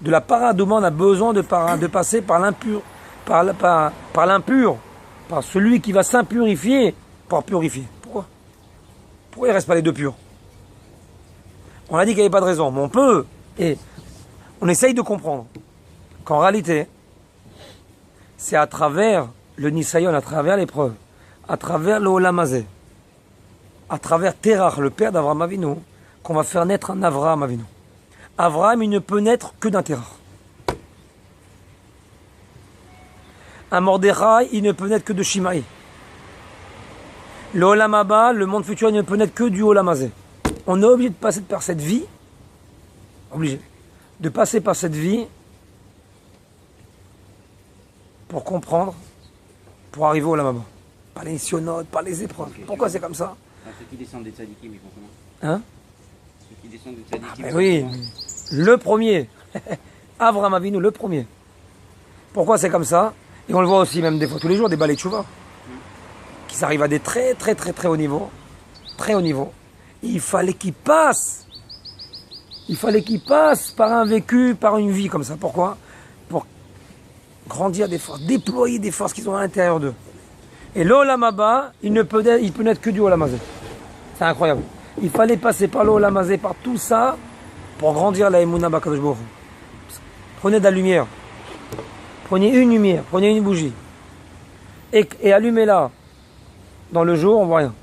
Speaker 1: De la paradouma, on a besoin de passer par l'impur, par l'impur, par celui qui va s'impurifier pour purifier. Pourquoi? Pourquoi il ne reste pas les deux purs? On a dit qu'il n'y avait pas de raison, mais on peut, et on essaye de comprendre qu'en réalité, c'est à travers le Nisayon, à travers l'épreuve, à travers le Olam Hazé, à travers Terach, le père d'Avraham Avinu, qu'on va faire naître un Avraham Avinu. Avraham, il ne peut naître que d'un Terach. Un Mordechai, il ne peut naître que de Shimei. Le Olam Haba, le monde futur, il ne peut naître que du Olam Hazé. On est obligé de passer par cette vie, obligé, de passer par cette vie pour comprendre, pour arriver au Olam Haba. Par les sionotes, par les épreuves. Okay. Pourquoi c'est comme ça?
Speaker 4: Ceux qui descendent des tzadikim, ils font comment?
Speaker 1: Hein?
Speaker 4: Ceux qui descendent des tzadikim,
Speaker 1: oui, le premier. Avraham Avinu, le premier. Pourquoi c'est comme ça? Et on le voit aussi même des fois tous les jours, des balais de chouva, qui s'arrivent à des très haut niveau. Très haut niveau. Et il fallait qu'ils passent. Il fallait qu'ils passent par un vécu, par une vie comme ça. Pourquoi? Pour grandir des forces, déployer des forces qu'ils ont à l'intérieur d'eux. Et l'Olam Haba, il peut naître que du Olam Hazé. C'est incroyable. Il fallait passer par l'Olam Hazé, par tout ça, pour grandir la Emunah Bakadosh Baruch Hu. Prenez de la lumière. Prenez une lumière, prenez une bougie. Et allumez-la. Dans le jour, on voit rien.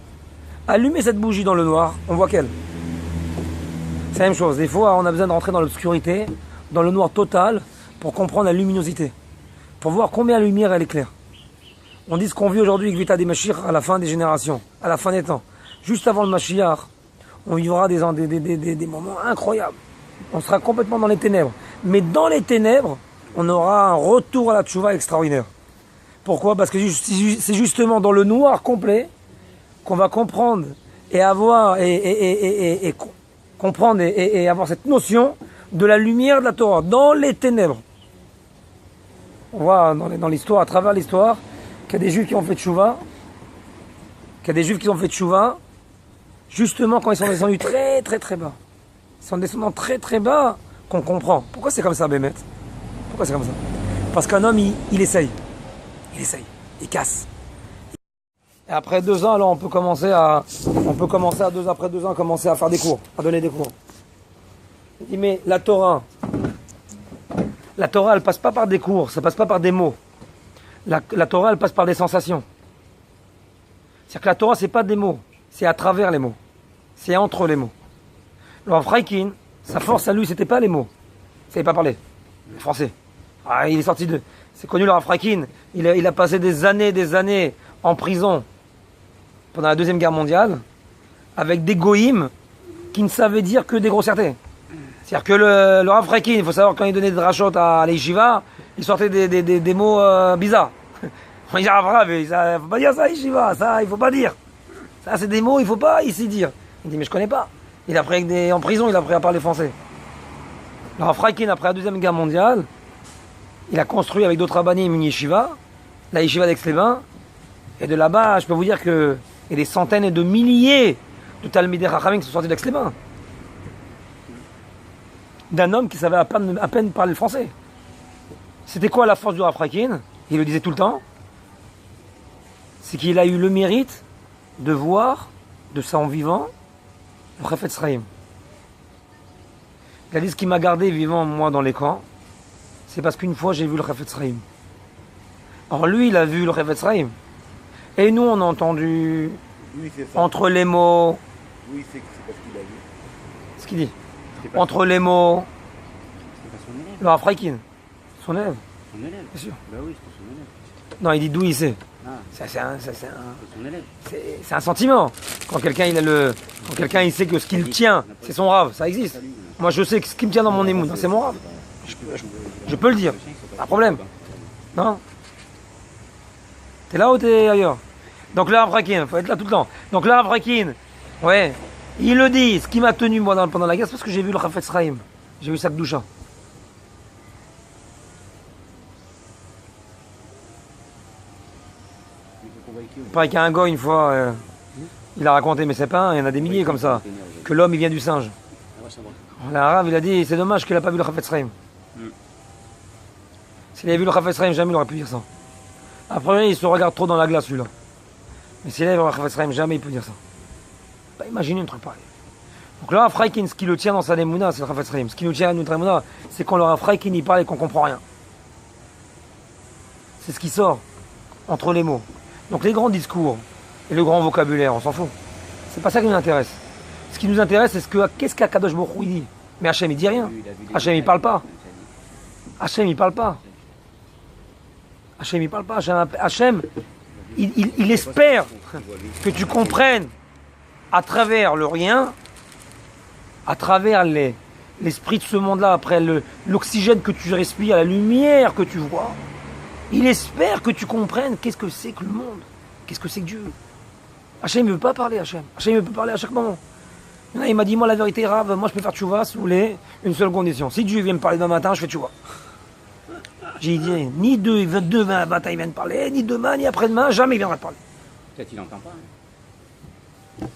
Speaker 1: Allumez cette bougie dans le noir, on voit qu'elle. C'est la même chose. Des fois, on a besoin de rentrer dans l'obscurité, dans le noir total, pour comprendre la luminosité. Pour voir combien la lumière, elle est claire. On dit ce qu'on vit aujourd'hui avec Vita des Mashiach à la fin des générations, à la fin des temps. Juste avant le Mashiach, on vivra des moments incroyables. On sera complètement dans les ténèbres. Mais dans les ténèbres, on aura un retour à la tchouva extraordinaire. Pourquoi? Parce que c'est justement dans le noir complet qu'on va comprendre et avoir comprendre et avoir cette notion de la lumière de la Torah dans les ténèbres. On voit dans l'histoire, à travers l'histoire, qu'il y a des Juifs qui ont fait tchouva, justement quand ils sont descendus très bas. Ils sont descendus très bas qu'on comprend. Pourquoi c'est comme ça, Bémet? Pourquoi c'est comme ça? Parce qu'un homme, il essaye. Il casse. Et après 2 ans, alors on peut commencer après 2 ans, commencer à faire des cours, à donner des cours. Il dit, mais la Torah, elle passe pas par des cours, ça passe pas par des mots. La Torah, elle passe par des sensations. C'est-à-dire que la Torah, c'est pas des mots, c'est à travers les mots. C'est entre les mots. Le Rav Freikin, sa force à lui, c'était pas les mots. Il savait pas parler. Le français. Ah, il est sorti de... C'est connu le Rav Freikin. Il a passé des années en prison pendant la Deuxième Guerre mondiale avec des goïms qui ne savaient dire que des grossièretés. C'est-à-dire que le Rav Freikin, il faut savoir, quand il donnait des rachot à l'Yeshiva, il sortait des mots bizarres. On dit, ah, il ne faut pas dire ça à l'Yeshiva, ça, il ne faut pas dire. Ça, c'est des mots, il ne faut pas ici dire. Il dit, mais je ne connais pas. En prison, il a appris à parler français. Le Rav Freikin, après la Deuxième Guerre mondiale, il a construit avec d'autres rabbanim une yeshiva, la yeshiva d'Aix-les-Bains, et de là-bas, je peux vous dire qu'il y a des centaines et de milliers de talmidei chachamim qui sont sortis d'Aix-les-Bains. D'un homme qui savait à peine parler le français. C'était quoi la force du Rav Freikin? Il le disait tout le temps. C'est qu'il a eu le mérite de voir, de ça en vivant, le Chafetz Chaim. Il a dit, ce qui m'a gardé vivant, moi, dans les camps, c'est parce qu'une fois, j'ai vu le Chafetz Chaim. Alors lui, il a vu le Chavetz Chaim. Et nous, on a entendu
Speaker 3: Lui, c'est ça.
Speaker 1: entre les mots,
Speaker 3: Lui, c'est que c'est parce qu'il a vu.
Speaker 1: ce qu'il dit,
Speaker 4: C'était pas
Speaker 1: entre les mots,
Speaker 4: C'était pas son élève.
Speaker 1: le Rav Freikin, son élève,
Speaker 4: Son élève.
Speaker 1: bien sûr.
Speaker 4: Bah oui, c'était son élève.
Speaker 1: Non, il dit d'où il sait.
Speaker 4: Ah,
Speaker 1: C'est
Speaker 4: c'est son élève.
Speaker 1: c'est un sentiment. Quand quelqu'un il sait que ce qui le tient, c'est son Rav, ça existe.
Speaker 4: Salut.
Speaker 1: Moi, je sais que ce qui me tient dans mon émoun, c'est mon Rav. Je peux le dire, pas de problème. Non? T'es là ou t'es ailleurs? Donc là, Avrakin, faut être là tout le temps. Donc là, Avrakin, ouais, il le dit. Ce qui m'a tenu moi pendant la guerre, c'est parce que j'ai vu le Chavetz Chaim. J'ai vu Sakdoucha. Pareil qu'il y a un gars une fois, il a raconté, mais c'est pas un, il y en a des milliers comme ça, que l'homme il vient du singe. L'arabe il a dit, c'est dommage qu'il a pas vu le Chavetz Chaim. S'il avait vu le Chavetz Chaim, jamais il aurait pu dire ça. Après, il se regarde trop dans la glace celui-là. Mais s'il avait vu le Chavetz Chaim, jamais il peut dire ça. Bah, imaginez un truc pareil. Donc là, Freikin, ce qui le tient dans sa Nemouna, c'est le Chavetz Chaim. Ce qui nous tient à notre Nemouna, c'est quand le Freikin il parle et qu'on comprend rien. C'est ce qui sort entre les mots. Donc les grands discours et le grand vocabulaire, on s'en fout. C'est pas ça qui nous intéresse. Ce qui nous intéresse, c'est qu'est-ce qu'Akadosh Baruch Hu dit. Mais Hachem il dit rien. Hachem il parle pas. Hachem il parle pas. Hachem il parle pas. Hachem il espère que tu comprennes à travers le rien, à travers l'esprit de ce monde-là, après l'oxygène que tu respires, la lumière que tu vois. Il espère que tu comprennes qu'est-ce que c'est que le monde, qu'est-ce que c'est que Dieu. Hachem ne veut pas parler, Hachem. Hachem il peut parler à chaque moment. Il m'a dit, moi la vérité, Rav, moi je peux faire tchouva, si vous voulez, une seule condition. Si Dieu vient me parler demain matin, je fais tchouva. J'ai dit, ni demain matin il vient me parler, ni demain, ni après-demain, jamais il viendra te parler.
Speaker 4: Peut-être il n'entend pas. Hein.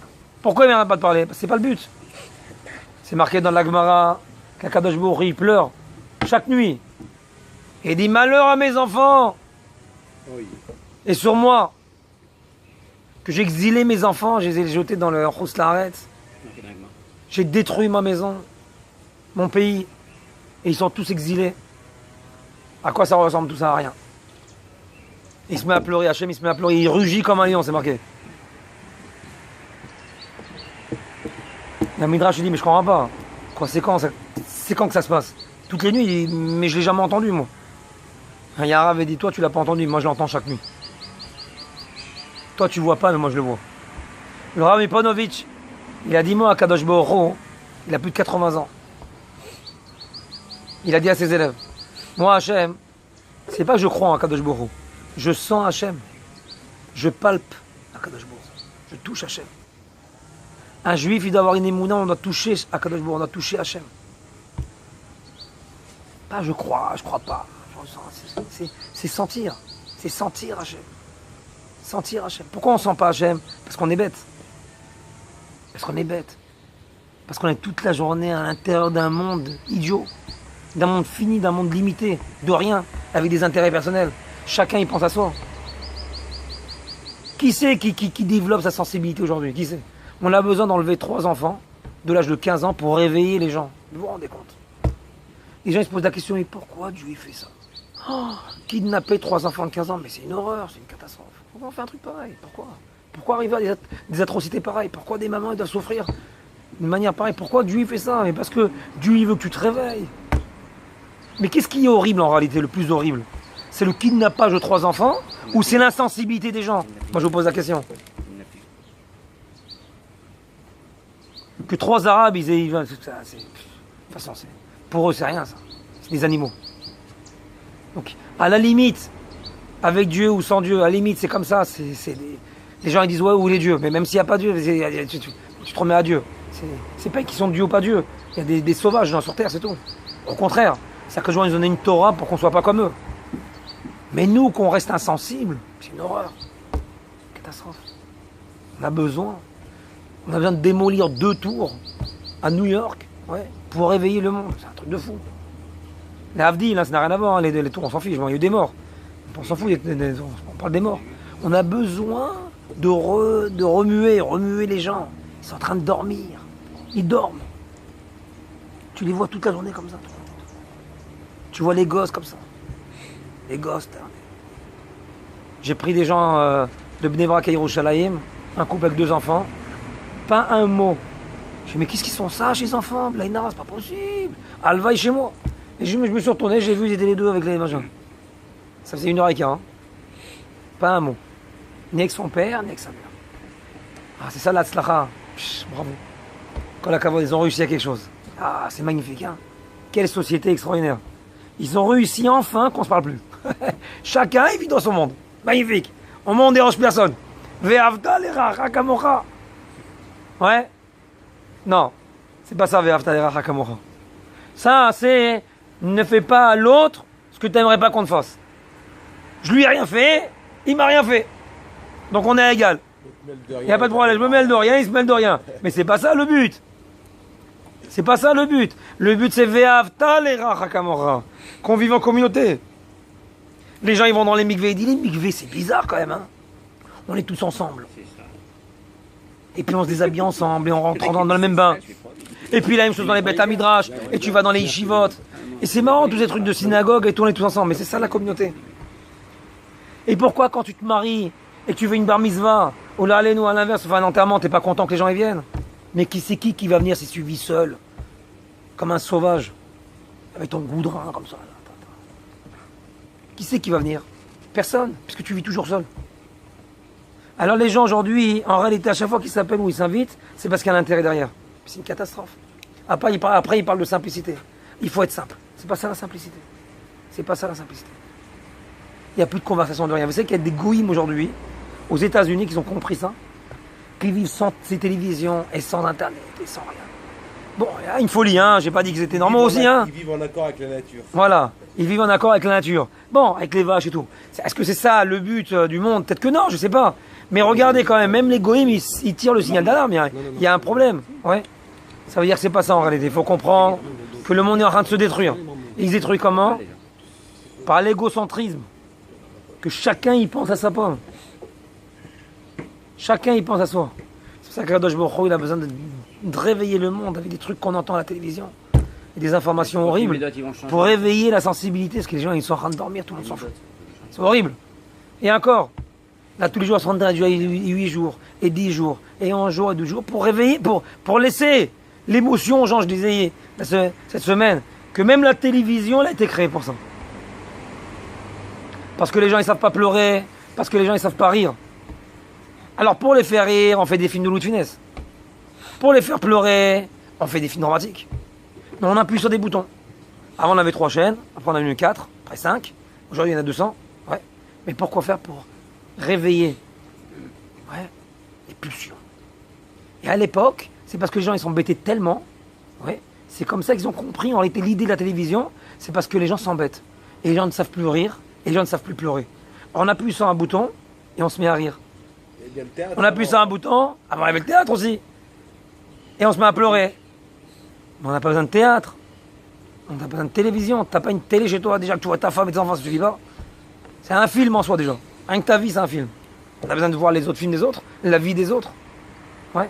Speaker 1: Pourquoi il ne viendra pas te parler? C'est pas le but. C'est marqué dans la Gemara qu'Akadosh Baruch Hu, il pleure chaque nuit. Et il dit, malheur à mes enfants
Speaker 3: Oui.
Speaker 1: et sur moi, que j'ai exilé mes enfants, je les ai jetés dans le Khoslaret. J'ai détruit ma maison, mon pays, et ils sont tous exilés. À quoi ça ressemble tout ça? À rien. Il se met à pleurer, Hachem, il se met à pleurer, il rugit comme un lion, c'est marqué. La Midrash dit, mais je comprends pas. Quoi, c'est quand que ça se passe? Toutes les nuits, mais je l'ai jamais entendu, moi. Un Yara avait dit, toi tu l'as pas entendu, moi je l'entends chaque nuit. Toi tu vois pas, mais moi je le vois. Le Rav Iponovitch, il a dit moi à Kadosh Baruch Hu, il a plus de 80 ans. Il a dit à ses élèves, moi Hachem, c'est pas que je crois en Kadosh Baruch Hu, je sens Hachem, je palpe à Kadosh Baruch Hu, je touche Hachem. Un juif, il doit avoir une émouna, on doit toucher à Kadosh Baruch Hu, on doit toucher Hachem. Pas je crois pas. C'est sentir Hachem. Sentir Hachem. Pourquoi on ne sent pas Hachem? Parce qu'on est bête. Parce qu'on est toute la journée à l'intérieur d'un monde idiot, d'un monde fini, d'un monde limité, de rien, avec des intérêts personnels. Chacun y pense à soi. Qui c'est qui développe sa sensibilité aujourd'hui? Qui c'est? On a besoin d'enlever 3 enfants de l'âge de 15 ans pour réveiller les gens. Vous vous rendez compte? Les gens ils se posent la question, mais pourquoi Dieu il fait ça? Kidnapper 3 enfants de 15 ans, mais c'est une horreur, c'est une catastrophe. Pourquoi on fait un truc pareil? Pourquoi arriver à des atrocités pareilles? Pourquoi des mamans doivent souffrir d'une manière pareille? Pourquoi Dieu il fait ça? Mais parce que Dieu il veut que tu te réveilles. Mais qu'est-ce qui est horrible en réalité, le plus horrible? C'est le kidnappage de 3 enfants ou c'est l'insensibilité des gens? Moi je vous pose la question. Que 3 Arabes, pour eux c'est rien ça. C'est des animaux. Donc, à la limite, avec Dieu ou sans Dieu, à la limite, c'est comme ça. Les gens ils disent ouais, où est Dieu? Mais même s'il n'y a pas Dieu, tu te remets à Dieu. C'est pas qu'ils sont Dieu ou pas Dieu. Il y a des sauvages dans sur terre, c'est tout. Au contraire, c'est que je nous donner une Torah pour qu'on soit pas comme eux. Mais nous, qu'on reste insensibles, c'est une horreur. Catastrophe. On a besoin de démolir 2 tours à New York, ouais, pour réveiller le monde. C'est un truc de fou. Les Havdil, ça n'a rien à voir, hein, les tours, on s'en fiche, il y a eu des morts. On s'en fout, on parle des morts. On a besoin de remuer les gens. Ils sont en train de dormir. Ils dorment. Tu les vois toute la journée comme ça. Tu vois les gosses comme ça. Les gosses, J'ai pris des gens de Bnei Brak à Yerushalayim, un couple avec 2 enfants. Pas un mot. Je dis, mais qu'est-ce qu'ils font ça chez les enfants? Blaïna, c'est pas possible. Alvaï chez moi. Et je me suis retourné, j'ai vu, ils étaient les 2 avec les machins. Ça faisait 1h15. Hein. Pas un mot. Ni avec son père, ni avec sa mère. Ah, c'est ça la tzlacha. Bravo. Quand la kavod, ils ont réussi à quelque chose. Ah, c'est magnifique. Hein. Quelle société extraordinaire. Ils ont réussi enfin qu'on se parle plus. Chacun il vit dans son monde. Magnifique. Au monde, on dérange personne. Ve'avta l'eracha kamocha. Ouais. Non. C'est pas ça, ve'avta l'eracha kamocha. Ça, c'est ne fais pas à l'autre ce que tu n'aimerais pas qu'on te fasse. Je lui ai rien fait, il m'a rien fait. Donc on est égal. Il n'y a pas de problème, je me mêle de rien, il se mêle de rien. Mais c'est pas ça le but. C'est pas ça le but. Le but c'est ve'avta l'eracha kamocha. Qu'on vive en communauté. Les gens ils vont dans les mikvés, ils disent les mikvés c'est bizarre quand même. Hein. On est tous ensemble. Et puis on se déshabille ensemble et on rentre dans le même bain. Et puis la même chose dans les bêtes à midrash. Et tu vas dans les yeshivot. Et c'est marrant tous ces trucs de synagogue et tout on est tous ensemble. Mais c'est ça la communauté. Et pourquoi quand tu te maries et que tu veux une bar mitzvah, ou là allez nous à l'inverse, enfin un enterrement, t'es pas content que les gens y viennent? Mais qui va venir si tu vis seul? Comme un sauvage. Avec ton goudrin comme ça. Qui c'est qui va venir? Personne, puisque tu vis toujours seul. Alors les gens aujourd'hui, en réalité, à chaque fois qu'ils s'appellent ou ils s'invitent, c'est parce qu'il y a un intérêt derrière. C'est une catastrophe. Après, ils parlent de simplicité. Il faut être simple. C'est pas ça la simplicité. C'est pas ça la simplicité. Il n'y a plus de conversation de rien. Vous savez qu'il y a des goïms aujourd'hui, aux États-Unis, qui ont compris ça, qui vivent sans ces télévisions et sans Internet et sans rien. Bon, il y a une folie, hein. J'ai pas dit qu'ils étaient normaux aussi, hein.
Speaker 3: Ils vivent en accord avec la nature.
Speaker 1: Voilà. Ils vivent en accord avec la nature. Bon, avec les vaches et tout. Est-ce que c'est ça le but du monde? Peut-être que non, je sais pas. Mais regardez quand même les goïms, ils tirent le signal d'alarme. Il y a un problème. Ouais. Ça veut dire que c'est pas ça en réalité. Il faut comprendre que le monde est en train de se détruire. Et il se détruit comment? Par l'égocentrisme. Que chacun y pense à sa pomme. Chacun y pense à soi. C'est pour ça qu'Akadosh Baruch Hu, il a besoin de réveiller le monde avec des trucs qu'on entend à la télévision. Et des informations horribles pour réveiller la sensibilité, parce que les gens ils sont en train de dormir, tout le monde s'en fout. C'est horrible. Et encore, là tous les jours, 8 jours, et 10 jours, et 11 jours, et 12 jours, pour réveiller, pour laisser l'émotion aux gens, je disais cette semaine, que même la télévision, elle a été créée pour ça. Parce que les gens ils savent pas pleurer, parce que les gens ils savent pas rire. Alors pour les faire rire, on fait des films de Louis de Funès. Pour les faire pleurer, on fait des films dramatiques. Mais on appuie sur des boutons. Avant on avait 3 chaînes, après on en a eu 4, après 5. Aujourd'hui il y en a 200. Ouais. Mais pourquoi faire? Pour réveiller les pulsions. Et à l'époque, c'est parce que les gens ils sont bêtés tellement. Ouais. C'est comme ça qu'ils ont compris en réalité l'idée de la télévision. C'est parce que les gens s'embêtent. Et les gens ne savent plus rire. Et les gens ne savent plus pleurer. On appuie sur un bouton et on se met à rire. On appuie sur un bouton, avant il y avait le théâtre aussi. Et on se met à pleurer. Mais on n'a pas besoin de théâtre. On n'a pas besoin de télévision. T'as pas une télé chez toi déjà que tu vois ta femme et tes enfants, ça suffit pas. C'est un film en soi déjà. Rien que ta vie, c'est un film. On a besoin de voir les autres films des autres, la vie des autres. Ouais.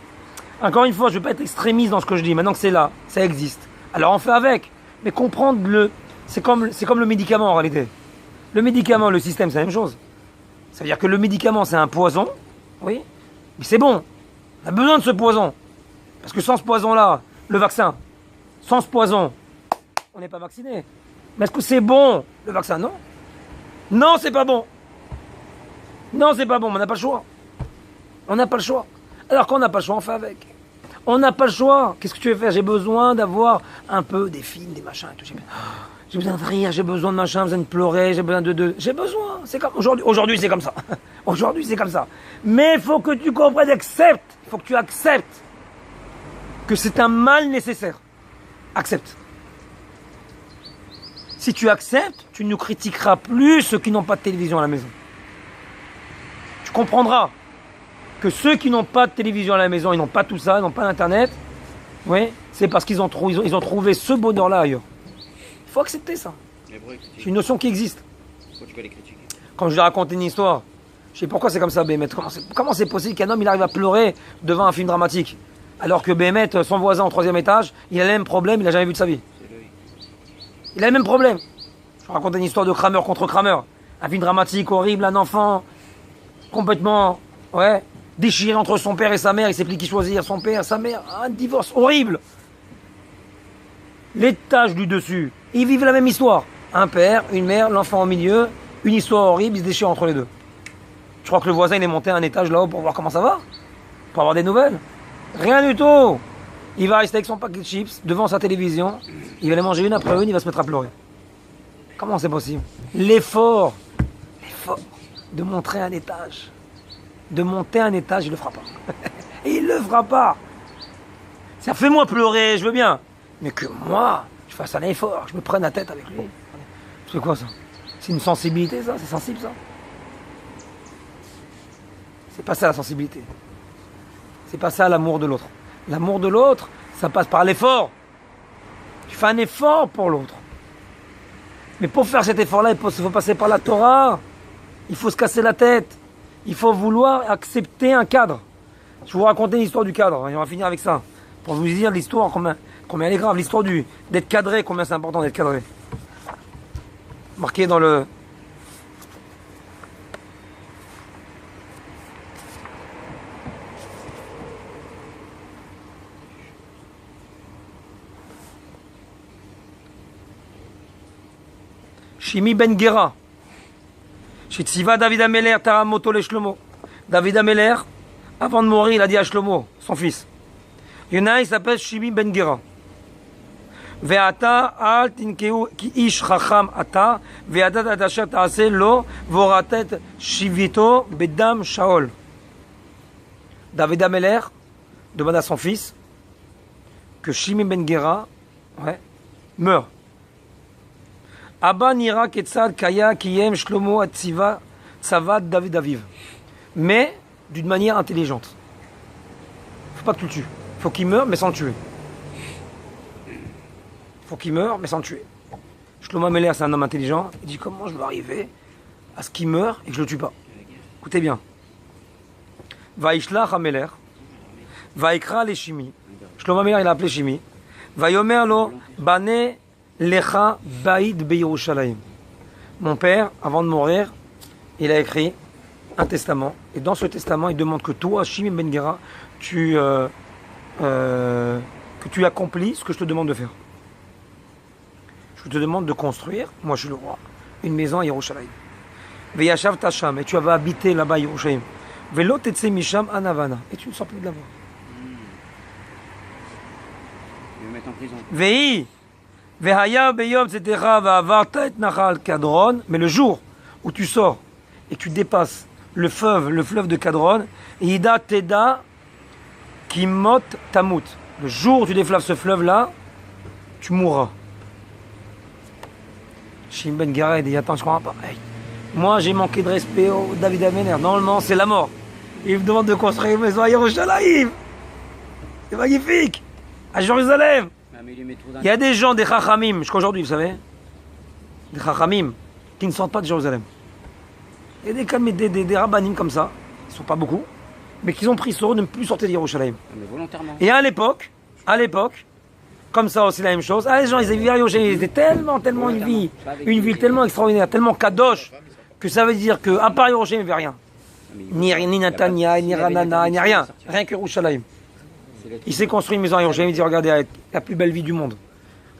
Speaker 1: Encore une fois, je ne vais pas être extrémiste dans ce que je dis. Maintenant que c'est là, ça existe. Alors on fait avec. Mais comprendre c'est comme le médicament en réalité. Le médicament, le système, c'est la même chose. Ça veut dire que le médicament, c'est un poison. Oui. Mais c'est bon. On a besoin de ce poison. Parce que sans ce poison-là, le vaccin, sans ce poison, on n'est pas vacciné. Mais est-ce que c'est bon, le vaccin? Non. Non, c'est pas bon. Non, c'est pas bon, mais on n'a pas le choix. On n'a pas le choix. Alors qu'on n'a pas le choix, on fait avec. On n'a pas le choix. Qu'est-ce que tu veux faire? J'ai besoin d'avoir un peu des films, des machins et tout. J'ai besoin de rire, j'ai besoin de machin, j'ai besoin de pleurer, j'ai besoin de... J'ai besoin. C'est comme... Aujourd'hui, c'est comme ça. Aujourd'hui, c'est comme ça. Mais il faut que tu comprennes, acceptes. Il faut que tu acceptes que c'est un mal nécessaire. Accepte. Si tu acceptes, tu ne critiqueras plus ceux qui n'ont pas de télévision à la maison. Tu comprendras que ceux qui n'ont pas de télévision à la maison, ils n'ont pas tout ça, ils n'ont pas d'internet, oui, c'est parce qu'ils ont trouvé ce bonheur-là ailleurs. Il faut accepter ça. C'est une notion qui existe. Quand je vais raconter une histoire, je sais pourquoi c'est comme ça, Bémet. Comment c'est possible qu'un homme il arrive à pleurer devant un film dramatique, alors que Bémet, son voisin au 3e étage, il a le même problème, il n'a jamais vu de sa vie. Il a le même problème. Je raconte une histoire de Kramer contre Kramer. Un film dramatique, horrible, un enfant complètement, ouais, déchiré entre son père et sa mère, il sait plus qui choisir, son père, sa mère, un divorce horrible. L'étage du dessus, ils vivent la même histoire. Un père, une mère, l'enfant au milieu, une histoire horrible, ils se déchirent entre les deux. Tu crois que le voisin il est monté à un étage là-haut pour voir comment ça va? Pour avoir des nouvelles? Rien du tout. Il va rester avec son paquet de chips devant sa télévision, il va les manger une après une, il va se mettre à pleurer. Comment c'est possible? L'effort de monter un étage, il le fera pas. Et il le fera pas. Ça fait moi pleurer, je veux bien. Mais que moi, je fasse un effort, je me prenne la tête avec lui. C'est quoi ça? C'est une sensibilité ça? C'est sensible ça? C'est pas ça la sensibilité. C'est pas ça l'amour de l'autre. L'amour de l'autre, ça passe par l'effort. Tu fais un effort pour l'autre. Mais pour faire cet effort-là, il faut passer par la Torah. Il faut se casser la tête. Il faut vouloir accepter un cadre. Je vais vous raconter l'histoire du cadre. Et on va finir avec ça. Pour vous dire l'histoire, combien elle est grave. L'histoire d'être cadré, combien c'est important d'être cadré. Marqué dans le... Shimi ben Gera. Shitsiva David Ameler Taramoto le Shlomo. David Ameler, avant de mourir, il a dit à Shlomo, son fils. Yona, il s'appelle Shimi ben Gera. Ve'ata al tinkeu ki ish chacham ata ve'adat adasher ta'ase lo voratet shivito bedam Shaol. David Ameler demande à son fils que Shimi ben Gera meurt. Abba nira ketzad kaya kiyem shlomo atziva tzavad David Aviv. Mais d'une manière intelligente. Faut pas que tu le tues. Faut qu'il meure, mais sans le tuer. Faut qu'il meure, mais sans le tuer. Shlomo Ameler, c'est un homme intelligent. Il dit comment je vais arriver à ce qu'il meure et que je le tue pas. Écoutez bien. Vaishlach Ameler. Vaikra le Shimi. Shlomo Ameler, il a appelé Shimi. Vayomer lo bane Lecha Baïd Beyerushalayim. Mon père, avant de mourir, il a écrit un testament. Et dans ce testament, il demande que toi, Shimi ben Gera, que tu accomplis ce que je te demande de faire. Je te demande de construire, moi je suis le roi, une maison à Yerushalayim. Veyashav Tasham, et tu vas habiter là-bas à Yerushalayim. Velo Tetse Misham Anavana, et tu ne sors plus de là-bas.
Speaker 4: Il va me mettre en prison.
Speaker 1: Vei Vehaya beyom tzedera va'avarta et nachal Kadron, mais le jour où tu sors et que tu dépasses le fleuve de Kadron, Ida Teda Kimot Tamut. Le jour où tu déflaves ce fleuve-là, tu mourras. Shimi ben Gera dit attends, je comprends pas. Hey. Moi j'ai manqué de respect au David Ameler. Normalement c'est la mort. Il me demande de construire une maison à Yerushalayim. C'est magnifique. À Jérusalem. Il y a des gens, des chachamim, jusqu'à aujourd'hui, vous savez, des chachamim, qui ne sortent pas de Jérusalem. Il y a des rabbanim comme ça, ils ne sont pas beaucoup, mais qui ont pris sur eux de ne plus sortir de Yerushalayim.
Speaker 4: Mais volontairement.
Speaker 1: Et à l'époque, comme ça aussi la même chose, les gens, ils vivaient à Yerushalayim, ils étaient tellement une ville tellement extraordinaire, tellement kadosh, que ça veut dire qu'à part Yerushalayim, il n'y avait rien. Ni Natania, ni Ranana, ni rien que Yerushalayim. Il s'est construit une maison à Yerushalayim, il dit regardez, la plus belle vie du monde.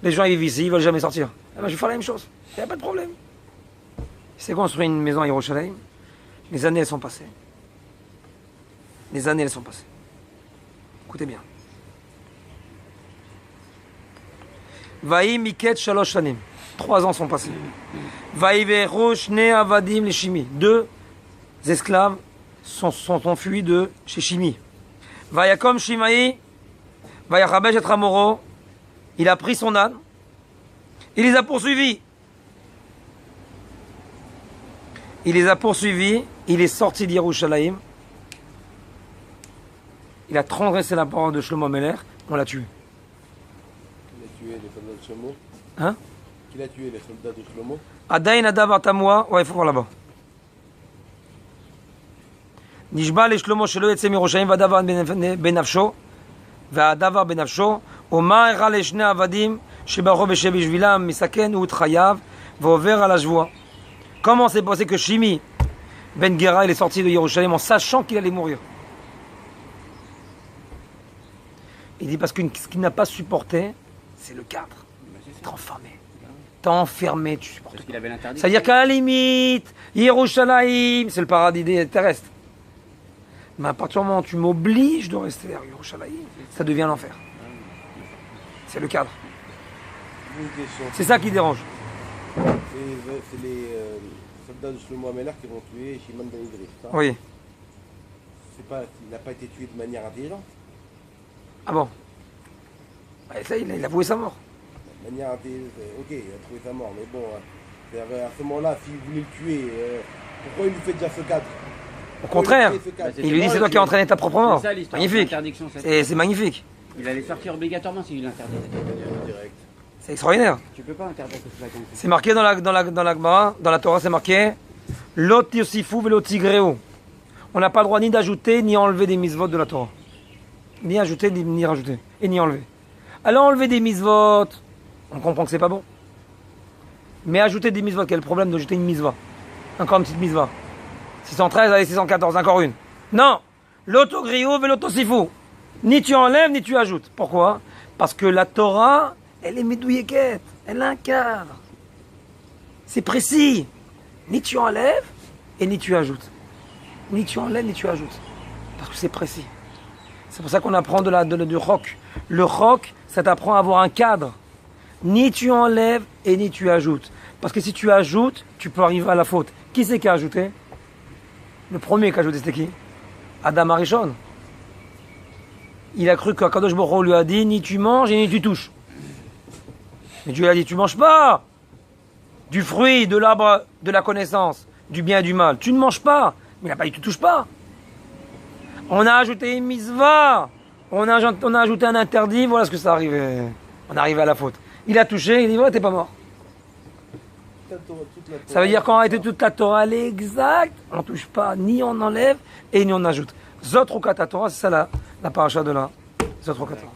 Speaker 1: Les gens ils vivent ici, ils ne veulent jamais sortir. Eh ben, je vais faire la même chose, il n'y a pas de problème. Il s'est construit une maison à Yerushalayim, les années elles sont passées. Écoutez bien. Vaï Miket Shalosh Shanim. 3 ans sont passés. Vaï Ve'ro Shne Avadim les Shimi. 2 esclaves sont enfuis de chez Shimi. Vayakom Shimaï, Vayachabesh et Ramoro, il a pris son âne, il les a poursuivis. Il est sorti d'Yerushalayim, il a transgressé la parole de Shlomo Ameler, on l'a tué.
Speaker 3: Qui a tué les soldats de Shlomo?
Speaker 1: Hein?
Speaker 3: Qui a tué les soldats de Shlomo?
Speaker 1: Adain Adav Artamoa, ouais, il faut voir là-bas. נשבע לשלמה שלא יצא מירושלים והדבר בנפשו והדבר בנפשו ומה הראה לשני עבדים שברחו בשבילם מסכן הוא את חייו ועובר על השבוע. Comment c'est passé que Shimi Ben Gera, il est sorti de Jérusalem en sachant qu'il allait mourir. Il dit parce que ce qu'il n'a pas supporté, c'est le cadre. T'es enfermé. T'es enfermé, tu supportes.
Speaker 4: Parce qu'il avait l'interdit.
Speaker 1: C'est-à-dire qu'à la limite, Yerushalayim, c'est le paradis terrestre. Mais à partir du moment où tu m'obliges de rester vers Yerushalayim, ça devient l'enfer. C'est le cadre.
Speaker 3: Une question.
Speaker 1: C'est ça qui dérange.
Speaker 3: C'est les soldats de Shlomo Amelach qui vont tuer Shimon ben Idriss. Ça.
Speaker 1: Oui.
Speaker 3: Il n'a pas été tué de manière intelligente.
Speaker 1: Ah bon? Ouais, ça, il a avoué sa mort.
Speaker 3: De manière intelligente, ok, il a trouvé sa mort, mais bon, à ce moment-là, s'il voulait le tuer, pourquoi il lui fait déjà ce cadre?
Speaker 1: Au contraire,
Speaker 3: Pourquoi il fait ce cadre
Speaker 1: il lui dit c'est toi qui as entraîné ta propre mort.
Speaker 4: C'est ça l'histoire.
Speaker 1: Magnifique.
Speaker 4: L'interdiction, c'est-
Speaker 1: C'est magnifique.
Speaker 4: Il allait sortir obligatoirement s'il l'interdisait.
Speaker 3: Direct.
Speaker 1: C'est extraordinaire.
Speaker 4: Tu peux pas interdire tout cela comme ça.
Speaker 1: C'est marqué dans la Gemara, dans la Torah, c'est marqué Lot yosifu velo tigreo. On n'a pas le droit ni d'ajouter ni enlever des mitzvot de la Torah. Ni ajouter, ni rajouter. Et ni enlever. Alors enlever des mitzvot, on comprend que c'est pas bon. Mais ajouter des mitzvot, quel est le problème d'ajouter une mitzvah? Encore une petite mitzvah. 613, allez, 614, encore une. Non. L'otogrio velo tosifu. Ni tu enlèves, ni tu ajoutes. Pourquoi? Parce que la Torah, elle est médouillette. Elle a un cadre. C'est précis. Ni tu enlèves, et ni tu ajoutes. Ni tu enlèves, ni tu ajoutes. Parce que c'est précis. C'est pour ça qu'on apprend du roc. Le roc, ça t'apprend à avoir un cadre. Ni tu enlèves, et ni tu ajoutes. Parce que si tu ajoutes, tu peux arriver à la faute. Qui c'est qui a ajouté? Le premier qui a ajouté, c'était qui? Adam Arishon. Il a cru qu'Akadosh Baruch Hu lui a dit ni tu manges et ni tu touches. Mais Dieu lui a dit tu manges pas du fruit de l'arbre de la connaissance, du bien et du mal. Tu ne manges pas. Mais il n'a pas dit tu touches pas. On a ajouté une mitzvah. On a ajouté un interdit. Voilà ce que ça arrivait. On est arrivé à la faute. Il a touché. Il dit ouais t'es pas mort. Ça veut dire qu'en réalité toute la Torah elle est exacte. On ne touche pas, ni on enlève et ni on ajoute. Zot Rukat Torah, c'est ça la paracha de là. Zot Rukat Torah.